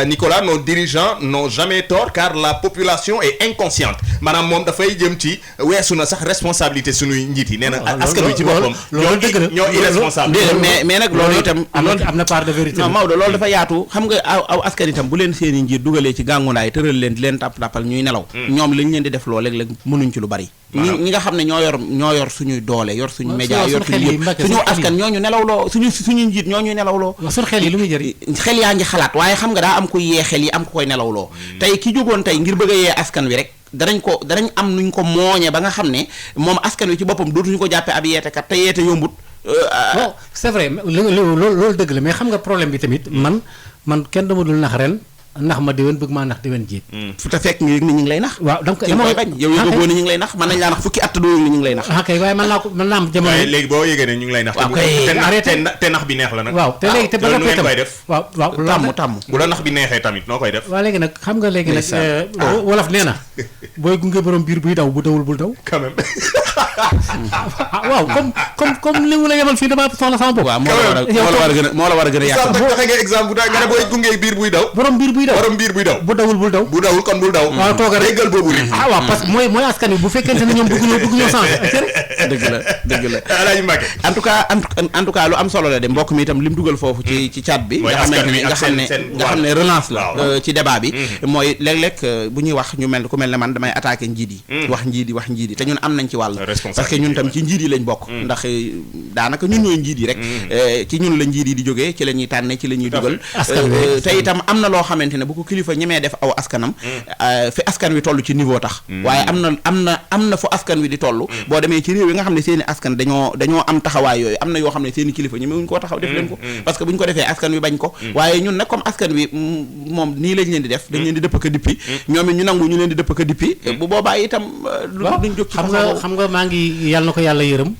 Nicolas nos dirigeants n'ont jamais tort car la population est inconsciente maanaam moom dafay jëm ci weesu na sax responsabilité suñuy njiit yi nee na askan wi ci boppam ñoo irresponsable mais nag loolu itam am na part de vérité non Maodo loolu dafa yaatu xam nga aw askan itam bu leen seen i njiit dugalee ci gàngunaay tëral leen di leen tàpp-tàppal ñuy nelaw ñoom lañ leen di def loo léeg-léeg mënuñ ci lu bari ñi nga xam ne ñoo yor suñuy doole yor suñu média yor suñu yëpp suñu askan ñooñu nelawloo suñu njiit ñooñu nelawloo suñu xel yi lu muy jëriñ xel yaa ngi xalaat waaye xam nga daa am ku yee xel yi am ku koy nelawloo tey ki jógoon tey ngir bëgg a yee askan wi rek danañ am nuñ ko mooñe ba nga xam ne moom askan wi ci boppam dootuñu ko jàppee ab yeetekat te yeete yombut c'est vrai loolu dëgg la mais xam nga problème bi tamit man kenn dama dul nax ren nax ma déwén bëgg maa nax déwén jéeg. fu te fekk nga yëg ni ñu ngi lay nax. waaw donc ci koy bañ yow yëgoo ni ñu ngi lay nax mën nañ laa nax fukki at doo yëg ni ñu ngi lay nax. kay waaye mën naa am jamono. waaye léegi boo yëgee ne ñu ngi lay nax. waaw kay arrêté te nax bi neex la nag. waaw te léegi te ba ngeen koy def. waaw tàmm bu la nax bi neexee tamit noo koy def. waaw léegi nag xam nga léegi nag wolof nee na booy gunge borom biir buy daw bu dawul bul daw. quand même. waaw comme li mu la yemal fii dama soxla sama bopp. waaw moo la war a gën a yàq. joxe nga exemple bu nga ne booy gunge biir buy daw. borom biir buy daw bu dawul bul daw. bu dawul kon bul daw. waaw toogal rek déggal boobu rythme. waaw parce que mooy askan wi bu fekkente ne ñoom bëgguñoo changer. dëgg la Alaaji Mbacke. en tout cas lu am solo la de mbokk mi itam li mu dugal foofu ci chat bi. nga xam ne relance la ci débat bi. mooy léeg-léeg bu ñuy wax ñu mel ku mel ne man damay attaqué njiit yi. wax njiit yi te ñun am nañ ci wàll. parce que ñun tam ci njiit yi lañ bokk. ndax daanaka ñun ñooy njiit yi rek. ci ñun la njiit yi di jógee ci la ñuy tànne ci la ñuy dugal. te itam am na loo xamante ne bu ko kilifa ñemee def aw askanam. fi askan wi toll ci niveau tax. waaye am na fu askan wi di toll. boo demee ci réew yi nga xam ne seeni askan dañoo am taxawaay yooyu am na yoo xam ne seeni kilifa ñemewuñ koo taxaw def leen ko. parce que bu ñu ko defee askan wi bañ ko. waaye ñun nag comme askan wi moom nii lañ leen di def dañ leen di dëpp ka dippi ñoom it ñu nangu ñu leen di dëpp ka dippi bu boobaa itam duñ jóg ci xam nga maa ngi yàlla na ko yàlla yërëm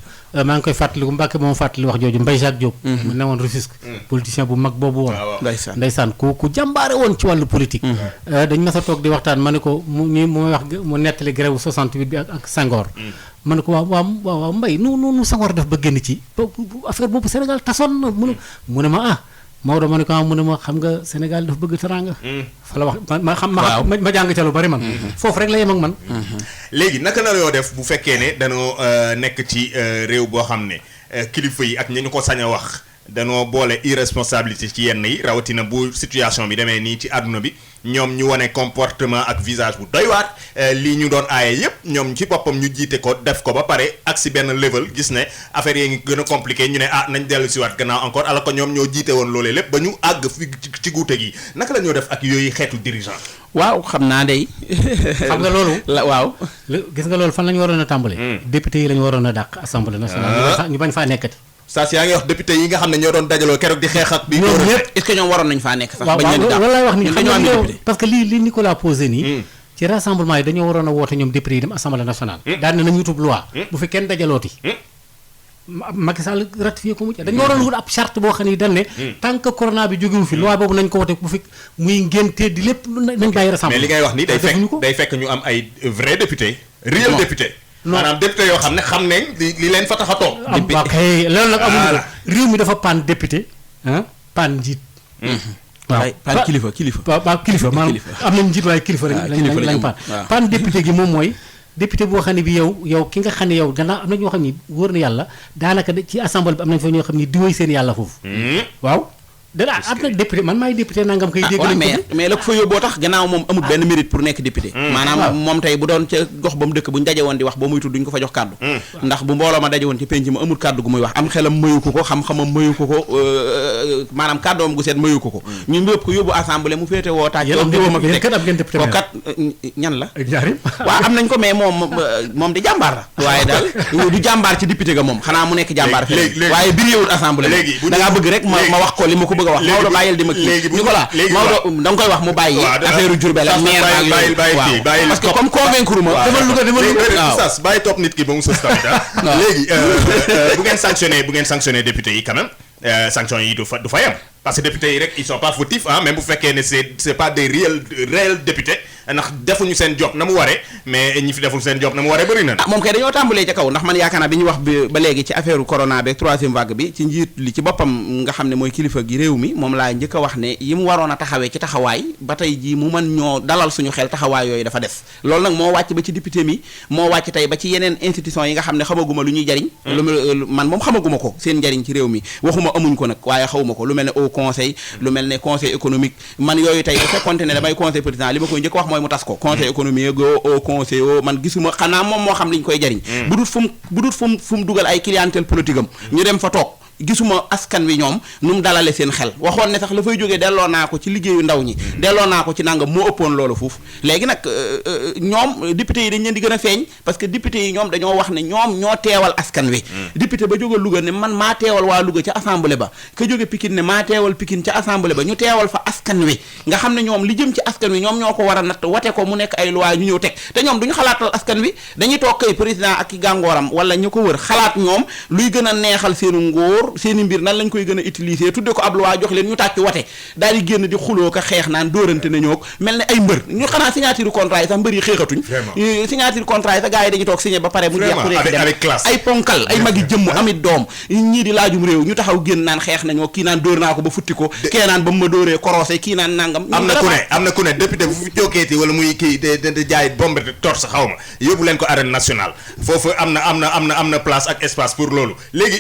maa ngi koy fàttaliku Mbacke moom fàttali wax jooju Mbaye Jacques Diop mu ne woon Rufisque politicien bu mag boobu woon ndeysaan ku jàmbaare woon ci wàllu politique dañ mas a toog di waxtaan ma ne ko mu wax mu nettali grève 68 bi ak Senghor ma ne ko waaw Mbaye nu Senghor def ba génn ci affaire boobu Sénégal tasoon na mu ne ma Maodo ma ne ko mu ne ma xam nga Sénégal dafa bëgg teranga fa la wax ma jàng ca lu bari man foofu rek la yem ak man léegi naka la yoo def bu fekkee ne dañoo nekk ci réew boo xam ne kilifa yi ak ñi ñu ko sañ a wax danoo boole irresponsabilité ci yenn yi rawatina bu situation bi demee nii ci àdduna bi ñoom ñu wane comportement ak visage bu doy waat lii ñu doon aaye yépp ñoom ci boppam ñu jiite ko def ko ba pare ak si benn level gis ne affaire yi ngi gën a compliqué ñu ne nañ dellu si waat gannaaw encore alors que ñoom ñoo jiite woon loolee lépp ba ñu àgg fi ci guute gi naka la ñoo def ak yooyu xeetu dirigeant. waaw xam naa day. xam nga loolu. waaw. gis nga loolu fan la ñu waroon a tàmbalee. député yi la ñu waroon a dàq assemblée nationale. ñu bañ faa nekkati. saa si yaa ngi wax député yi nga xam ne ñoo doon dajaloo keroog di xeex ak. bi ñoom ñëpp est-ce que ñoom waroon nañ faa nekk sax. bañ leen di dàq loolu lay wax ni xam nga parce que li Nicolas posé nii. ci rassemblement yi dañoo waroon a woote ñoom député yi dem assemblée nationale. daan na nañu wutub loi. bu fi kenn dajalooti. Macky Sall ratifié ko mu ci dañoo waroon wut ab charte boo xam ne dañ ne. tant que corona bi jógewu fi loi boobu nañ ko wote bu fi muy ngénte di lépp nañ bàyyi rassemblement. mais li ngay wax ni day fekk ñu am ay vrai député. réel député. maanaam député yoo xam ne xam nañ li leen fa tax a toog. waaw kay loolu nag amuñu ko réew mi dafa paan député paan njiit. waaw paan kilifa. waaw kilifa maanaam am nañ njiit waaye kilifa lañ paan député gi moom mooy député boo xam ne bi yow ki nga xam ne yow gannaaw am na ñoo xam ni wóor na yàlla daanaka ci assemblée bi am nañ fa ñoo xam ni diwoy seen yàlla foofu waaw dana am na député man maay député nangam koy dégg nañ ko mais la ko fa yóbboo tax gannaaw moom amul benn mérite pour nekk député maanaam moom tey bu doon ca gox ba mu dëkk bu ñu daje woon di wax boo muy tudd duñ ko fa jox kàddu ndax bu mbooloo ma daje woon ci penc ma amul kàddu gu muy wax am xelam mayu ko xam-xamam mayu ko maanaam kàddoom gu seet mayu ko ñu yóbbu ko yóbbu assemblée mu féete woo taaj ko kat ñan la waaw am nañ ko mais moom di jàmbaar la waaye daal du jàmbaar ci député ga moom xanaa mu nekk jàmbaar fi waaye biir yëwul assemblée da ngaa bëgg rek ma wax ko li ma ko bëgg a wax Maodo bàyyil di ma kii Nicolas Maodo da nga koy wax mu bàyyi affaire Diourbel ak maire ak yooyu waaw parce que comme convaincre ma dama Luga bàyyi topp nit ki ba mu sës tamit léegi bu ngeen sanctionné député yi quand même sanction yi du fa yem parce que députés yi rek ils sont pas fautifs même bu fekkee ne c'est pas des réels députés ndax defuñu seen job na mu waree mais ñi fi deful seen job na mu waree bëri na moom kay dañoo tàmbalee ca kaw ndax man yaakaar naa bi ñuy wax ba léegi ci affaire corona beeg troisième vague bi ci njiit li ci boppam nga xam ne mooy kilifa gi réew mi moom laa njëkk a wax ne yi mu waroon a taxawee ci taxawaay ba tey jii mu mën ñoo dalal suñu xel taxawaay yooyu dafa des loolu nag moo wàcc ba ci député mi moo wàcc tey ba ci yeneen institution yi nga xam ne xamaguma lu ñuy jariñ man moom xamaguma ko seen njariñ ci réew mi waxuma amuñ ko nag waaye xawuma ko lu mel ne au conseil lu mel ne conseil économique man yooyu tey bu fekkonte ne damay conseil président li ma koy njëkk wax mooy mu tas ko conseil économique au conseil man gisuma xanaa moom moo xam li ñu koy jariñ bu dut fu mu dugal ay clientèle politique am ñu dem fa toog gisuma askan wi ñoom nu mu dalale seen xel waxoon ne sax la fay jógee delloo naa ko ci liggéeyu ndaw ñi delloo naa ko ci nangam moo ëppoon loolu foofu léegi nag ñoom député yi dañ leen di gën a feeñ parce que député yi ñoom dañoo wax ne ñoom ñoo teewal askan wi député ba jóge Louga ne man maa teewal waa Louga ca assemblée ba ka jóge Pikine ne maa teewal Pikine ca assemblée ba ñu teewal fa askan wi nga xam ne ñoom li jëm ci askan wi ñoom ñoo ko war a natt wate ko mu nekk ay loi ñu ñëw teg te ñoom duñu xalaatal askan wi dañuy toog kay président ak i gàngooram wala ñu ko wër xalaat ñoom luy gën a neexal seenu ngóor seeni mbir nan lañ koy gën a utiliser tudde ko ab loi jox leen ñu tàcc wate daal di génn di xuloo ko xeex naan dóorante na ñoo mel ne ay mbër ñu xanaa signature contrat yi sax mbër yi xeexatuñ signature contrat yi sax gars yi dañuy toog signé ba pare mu jeex ku nekk dem ay ponkal ay magi jëmm amit doom ñii di laajum réew ñu taxaw génn naan xeex nañoo kii naan dóor naa ko ba futti ko kee naan ba mu ma dóoree korosé kii naan nangam am na ku ne député bu fi jokkeeti wala muy kii de jaay bombe de torse xaw ma yóbbu leen ko arène nationale foofu am na place ak espace pour loolu léegi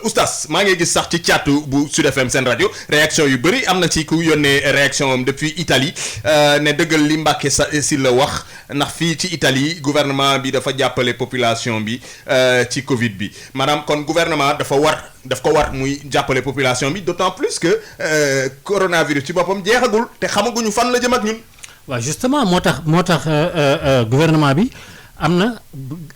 oustaz maa ngi gis sax ci càttu bu Sud FM seen rajo réaction yu bëri am na ci ku yónnee réaction am depuis Italie ne dëggal li Mbacké si la wax ndax fii ci Italie gouvernement bi dafa jàppale population bi ci Covid bi maanaam kon gouvernement daf ko war muy jàppale population bi d'autant plus que coronavirus ci boppam jeexagul te xamaguñu fan la jëm ak ñun. waaw justement moo tax gouvernement bi am na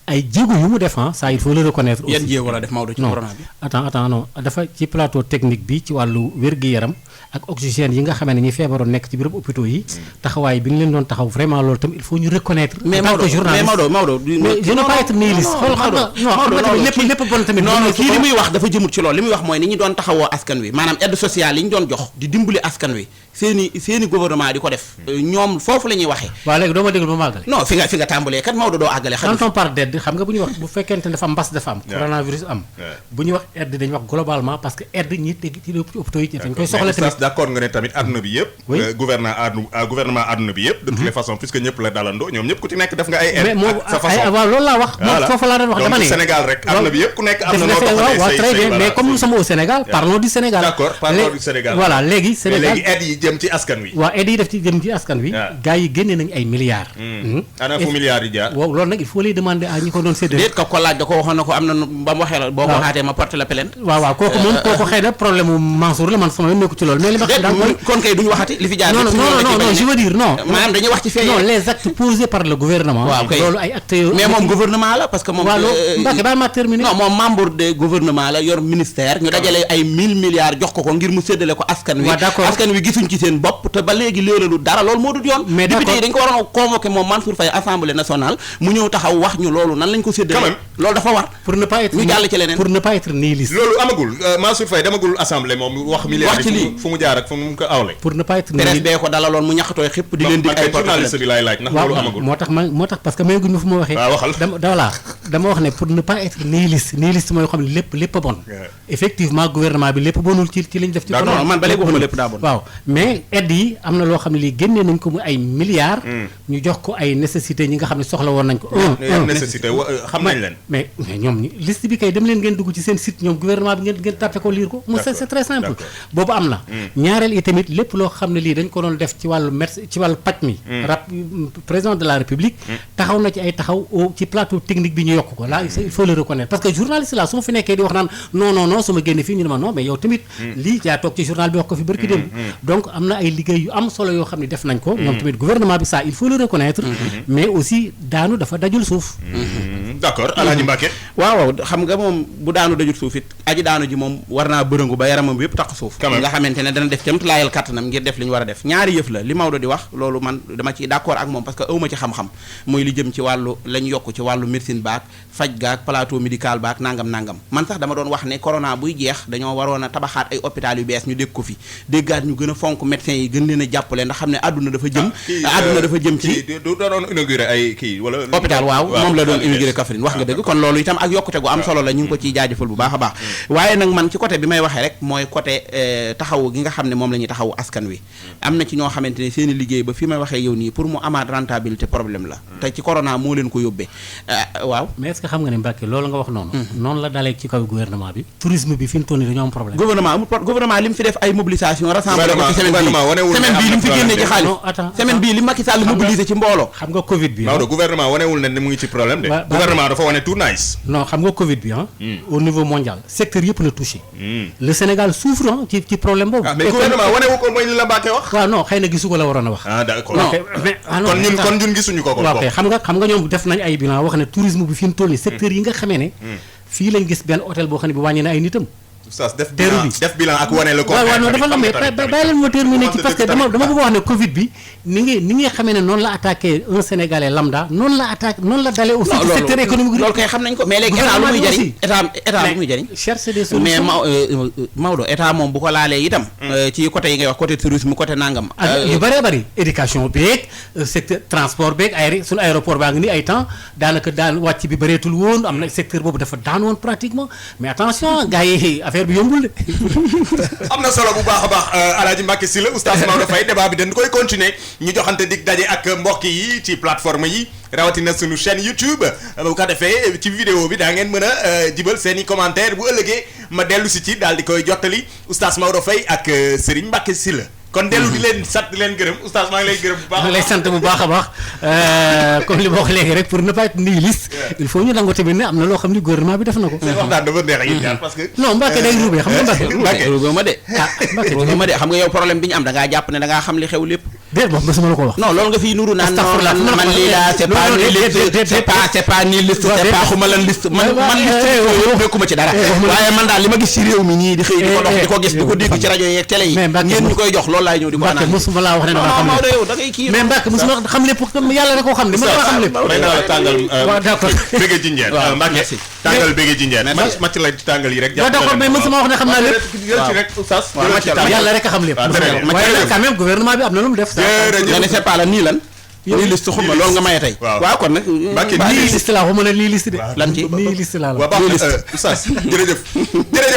ay jéego yu mu def ça il faut le reconnaître aussi. yan jéego la def Maodo ci corona bi. attends non dafa ci plateau technique bi ci wàllu wér-gu-yaram ak oxygène yi nga xamee ne ñi feebaroon nekk ci biir hôpitaux yi. taxawaay bi ñu leen doon taxaw vraiment loolu tam il faut ñu reconnaître. mais Maodo mais je ne pas être nihiliste. xool xam nga non tamit lépp bon tamit. non kii li muy wax dafa jëmut ci loolu li muy wax mooy ni ñu doon taxawoo askan wi maanaam aide sociale yi ñu doon jox di dimbali askan wi seeni gouvernement di ko def. ñoom foofu la ñuy waxee. waaw léegi doo ma déglu ba màggale. non fi nga tàmbalee kat Maodo doo àggale. quand on parle d'aide xam nga bu ñuy wax bu fekkente ne dafa mbas dafa am. coronavirus am. bu ñuy wax aide dañuy wax globalement parce que aide ñi teg ci hôpitaux yi dañ koy soxla tamit. d'accord nga ne tamit àdduna bi yëpp. gouvernement àdduna bi yëpp. de toutes les façons puisque ñëpp la dalandoo ñoom ñëpp ku ci nekk def nga ay aide. sa façon waaw loolu laa wax. moom foofu laa doon wax dama ne. donc Sénégal rek àdduna bi yëpp ku nekk am na noo doxalee waaw très bien mais comme nous sommes au Sénégal parlons du Sénégal. d'accord parlons du Sénégal. voilà léegi Sénégal léegi aide yi jëm ci askan wi. waaw aide yi def ci jëm ci askan wi. gars yi génne nañu ay milliards. ana fu milliards yi jaar. waaw loolu nag il faut les demander à ñi ko doon séddale. déet ko laaj da ko waxoon na ko am na ba mu waxee la boo ko waxaatee ma porte la plainte. waaw kooku moom kooku xëy na problème mu Mansour la man sama yoon nekku ci loolu mais li ma xam daal mooy kon kay duñu waxati li fi jaar. non je veux dire non. maanaam dañuy wax ci fee. non les actes posés par le gouvernement. waaw kay loolu ay actes mais moom gouvernement la parce que moom. waaw loolu Mbacké bàyyi ma terminer. non moom membre de gouvernement la yor ministère. ñu dajale ay 1000 milliards jox ko ngir mu séddale ko askan wi. waaw d'accord askan wi gisuñ ci seen bopp te ba léegi léeralu dara loolu moo dul yoon. mais d'accord député yi dañ ko waroon a convoquer moom Mansour Faye assemblée nationale mu ñëw taxaw wax ñu loolu nan lañ ko séddale. loolu dafa war. pour ne pas être ñu jàll ci leneen pour ne pas être nihiliste. loolu amagul Mansour Faye demagul assemblée moom wax milliards yi fu mu jaar ak fu mu ko awle. pour ne pas être presse bee ko dalaloon mu ñaxatooy xëpp di leen dig ay journaliste bi laay laaj ndax loolu amagul. moo tax parce que may guñ ma fu ma waxee. waaw waxal dama wax ne pour ne pas être nihiliste mooy xam ne lépp bon. effectivement gouvernement bi lépp bonul ci lañ def. ci non man ba léegi waxuma lépp daa bon. waaw mais aide yi am na loo xam ne lii génnee nañ ko mu ay milliards. ñu jox ko ay nécessité ñi nga xam ne soxla woon nañ ko. nécessité xam nañ leen. mais ñoom liste bi kay dem leen ngeen dugg ci seen site ñoom gouvernement bi ngeen tàppe ko lire ko. c'est très simple. boobu am na. ñaareel yi tamit lépp loo xam ne lii dañ ko doon def ci wàllu paj mi. président de la république. taxaw na ci ay taxaw ci plateau technique bi ñu yokk ko là il faut le reconnaître parce que journaliste là su ma fi nekkee di wax naan non su ma génne fii ñu ne ma non mais yow tamit. lii yaa toog ci journal bi wax ko fi barki démb. donc am na ay liggéey yu am solo yoo xam ne def nañ ko. ñoom tamit gouvernement bi ça il faut le reconnaître. mais aussi daanu dafa dajul suuf. d'accord Alaaji Mbacké. waaw xam nga moom bu daanu dajul suuf it aji daanu ji moom war naa bërëngu ba yaramam bi yëpp tax suuf. nga xamante ne dana def cam laayal kàttanam ngir def li ñu war a def ñaari yëf la li Maodo di wax loolu man dama ci d'accord ak moom parce que awma ci xam-xam muy li jëm ci wàllu lañ yokk ci wàllu médecine baak faj gaak plateau médical baak nangam man sax dama doon wax ne corona buy jeex dañoo waroon a tabaxaat ay hôpital yu bees ñu dégg ko fi déggaat ñu gën a fonk médecins yi gën leen a jàppale ndax xam ne àdduna dafa jëm ci du doon inauguré ay kii wala hôpital waaw moom la doon inauguré Kaffrine wax nga dëgg kon loolu itam ak yokkute gu am solo la ñu ngi ko ciy jaajëfal bu baax a baax waaye nag man ci côté bi may waxee rek mooy côté taxawu gi nga xam ne moom la ñuy taxawu askan wi am na ci ñoo xamante ne seen i liggéey ba fi may waxee yow nii pour mu amaat rentabilité problème la te ci corona moo leen ko yóbbee waaw mais est-ce que xam nga ne Mbacké loolu nga wax noonu la dalee ci kaw gouvernement bi tourisme bi fi mu toll nii dañoo am problème gouvernement li mu fi def ay mobilisation rassemblé ko ci semaine bii li mu fi génnee ci xaalis semaine bii li Macky Sall mobilisé ci mbooloo xam nga Covid bi Maodo gouvernement wanewul ne mu ngi ci problème de gouvernement dafa wane tout nice. non xam nga Covid bi au niveau mondial secteur yëpp la touché. le Sénégal souffre ci problème boobu. mais gouvernement wane wu ko mooy li la Mbacké wax. waaw non xëy na gisu ko la waroon a wax. d'accord kon ñun gisuñu ko. waaw kay xam nga ñoom def nañ ay bilan wax ne tourisme bi fi mu toll nii secteur yi nga xamee ne. fii lañ gis benn hôtel boo xam ne bi wàññi na ay nitam. oustaz def bilan ak wane le waaw non dafa la mais bàyyi leen ma terminer ci parce que dama bëgg wax ne Covid bi ni nga xamee ne noonu la attaqué un Sénégalais lambda noonu la dalee aussi ci secteur économique. loolu kay xam nañ ko mais léegi état lu muy jëriñ état lu muy jëriñ. chercher des solutions mais Maodo état moom bu ko laalee itam. ci côté yi ngay wax côté tourisme côté nangam. yu bëree bëri éducation beeg secteur transport beeg suñu aéroport baa ngi nii ay temps daanaka wàcc bi bëreetul woon am na secteur boobu dafa daan woon pratiquement mais attention gars yi affaire bi yombul de. am na solo bu baax a baax Alaaji Mbacké Sylla oustaz Maodo Faye débat bi dañ koy continuer ñu joxante dig daje ak mbokk yi ci plateforme yi rawatina sunu chaîne YouTube bu ko defee ci vidéo bi daa ngeen mën a jibal seen i commentaire bu ëllëgee ma dellu si ci daal di koy jottali oustaz Maodo Faye ak Serigne Mbacké Sylla kon dellu di leen sant di leen gërëm oustaz maa ngi lay gërëm bu baax. maa ngi lay sant bu baax a baax comme li ma wax léegi rek pour ne pas être nihiliste il faut ñu nangu tamit ne am na loo xam ni gouvernement bi def na ko. seen waxtaan dafa neex yi daal parce que. non Mbacké day ruubee xam nga Mbacké. ruubee ma de. ruubee ma de xam nga yow problème bi ñu am da ngaa jàpp ne da ngaa xam li xew lépp. déet boobu mosuma la ko wax. non loolu nga fiy nuru naan man lii laa c'est pas ni liste c'est pas xuma lan liste man liste nekkuma ci dara waaye man daal li ma gis ci réew mi ñii di xëy di ko dox di ko gis di ko dégg ci rajo yeeg télé yi ngeen ñu koy jox loolu laay ñëw di ko Mbacké mosuma laa wax ne dama xam Maodo yow da ngay kii mais Mbacké mosuma xam lépp yàlla rek koo xam ne ma xam lépp may naa la tàngal waaw d'accord bége jinjeer Mbacké tàngal bége jinjeer macc la tàngal yi rek waaw d'accord mais mosuma wax ne xam naa lépp ci rek oustaz yàlla rek a xam lépp waaye nag quand même gouvernement bi am na lu mu def c'est pas la nii lan nii liste xuma loolu nga maye tey waaw kon nag nii liste laa xuma ne nii liste de lan ci nii liste laa la waaw baax oustaz jërëjëf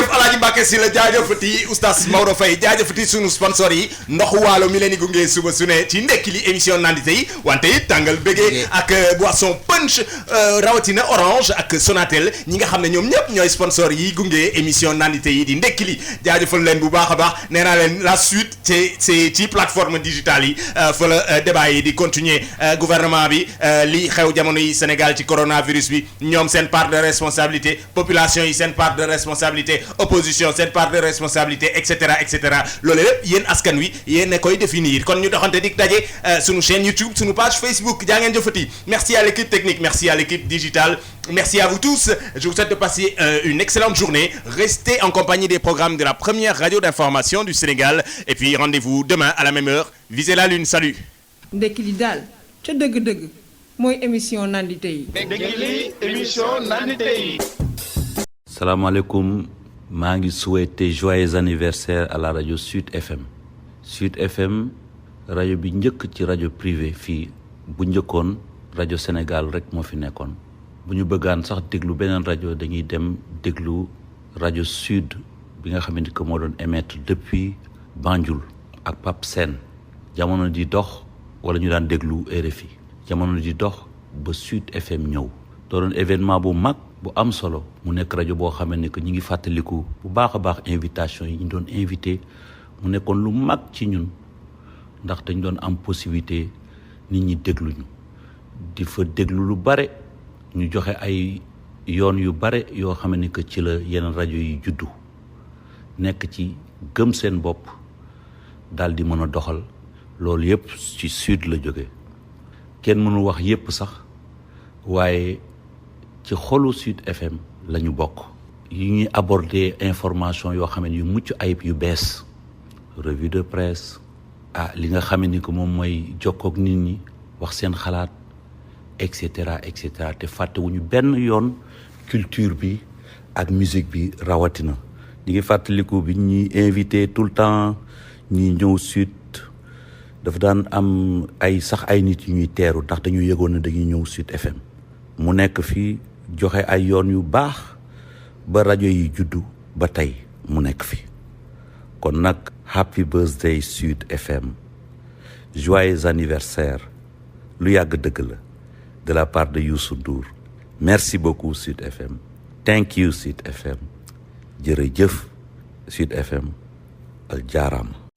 Alaaji Mbacké Sylla jaajëfati oustaz Maodo Faye jaajëfati sunu sponsor yi ndoxu waalo mi leen di gunge suba su ne ci ndekki li émission nandite yi wante it tàngal bégee ak boisson punch rawatina orange ak Sonatel ñi nga xam ne ñoom ñëpp ñooy sponsor yi gunge émission nandite yi di ndekki li jaajëfal leen bu baax a baax nee naa leen la suite c'est ci plateforme digitale yi fa la débat yi di continuer gouvernement bi li xew jamono yi Sénégal ci coronavirus bi ñoom seen part de responsabilité population yi seen part de responsabilité opposition seen part de responsabilité et cetera loolu lépp yéen askan wi yéen ne koy définir kon ñu doxante dig daje sunu chaîne YouTube sunu page Facebook jaa ngeen jëfati merci à l'équipe technique merci à l'équipe digitale merci à vous tous je vous souhaite de passer une excellente journée restez en compagnie des programmes de la première radio d'information du Sénégal et puis rendez-vous demain à la même heure visez la lune salut ndekki li daal ca dëgg-dëgg mooy émission nandite yi. ndekki li émission nandite yi. salaamaaleykum maa ngi souhaiter joyeux anniversaire à la rajo Sud FM Sud FM rajo bi njëkk ci rajo privé fii bu njëkkoon rajo Sénégal rek moo fi nekkoon bu ñu bëggaan sax déglu beneen rajo dañuy dem déglu rajo Sud bi nga xamante que moo doon émettre depuis Banjul ak Pape Sène jamono di dox wala ñu daan déglu RFI jamono di dox ba Sud FM ñëw doon événement bu mag bu am solo mu nekk rajo boo xamee ne que ñu ngi fàttaliku bu baax a baax invitation yi ñu doon invité mu nekkoon lu mag ci ñun ndax dañ doon am possibilité nit ñi déglu ñu di fa déglu lu bare ñu joxe ay yoon yu bare yoo xam ne que ci la yeneen rajo yi juddu nekk ci gëm seen bopp daal di mën a doxal loolu yëpp ci Sud la jóge kenn mënu wax yëpp sax waaye ci xolu Sud FM la ñu bokk yi ñuy aborder information yoo xam ne yu mucc ayib yu bees revue de presse li nga xam ni que moom mooy jokkook nit ñi wax seen xalaat et cetera te fàttewuñu benn yoon culture bi ak musique bi rawatina ñi ngi fàttaliku bi ñuy invité tout le temps ñi ñëw Sud dafa daan am ay nit yu ñuy teeru ndax dañu yëgoon ne dañuy ñëw Sud FM mu nekk fii joxe ay yoon yu baax ba rajo yi juddu ba tey mu nekk fi kon nag happy birthday Sud FM joyeux anniversaire lu yàgg dëgg la de la part de Youssou Ndour merci beaucoup Sud FM thank you Sud FM jërëjëf Sud FM al jaaraama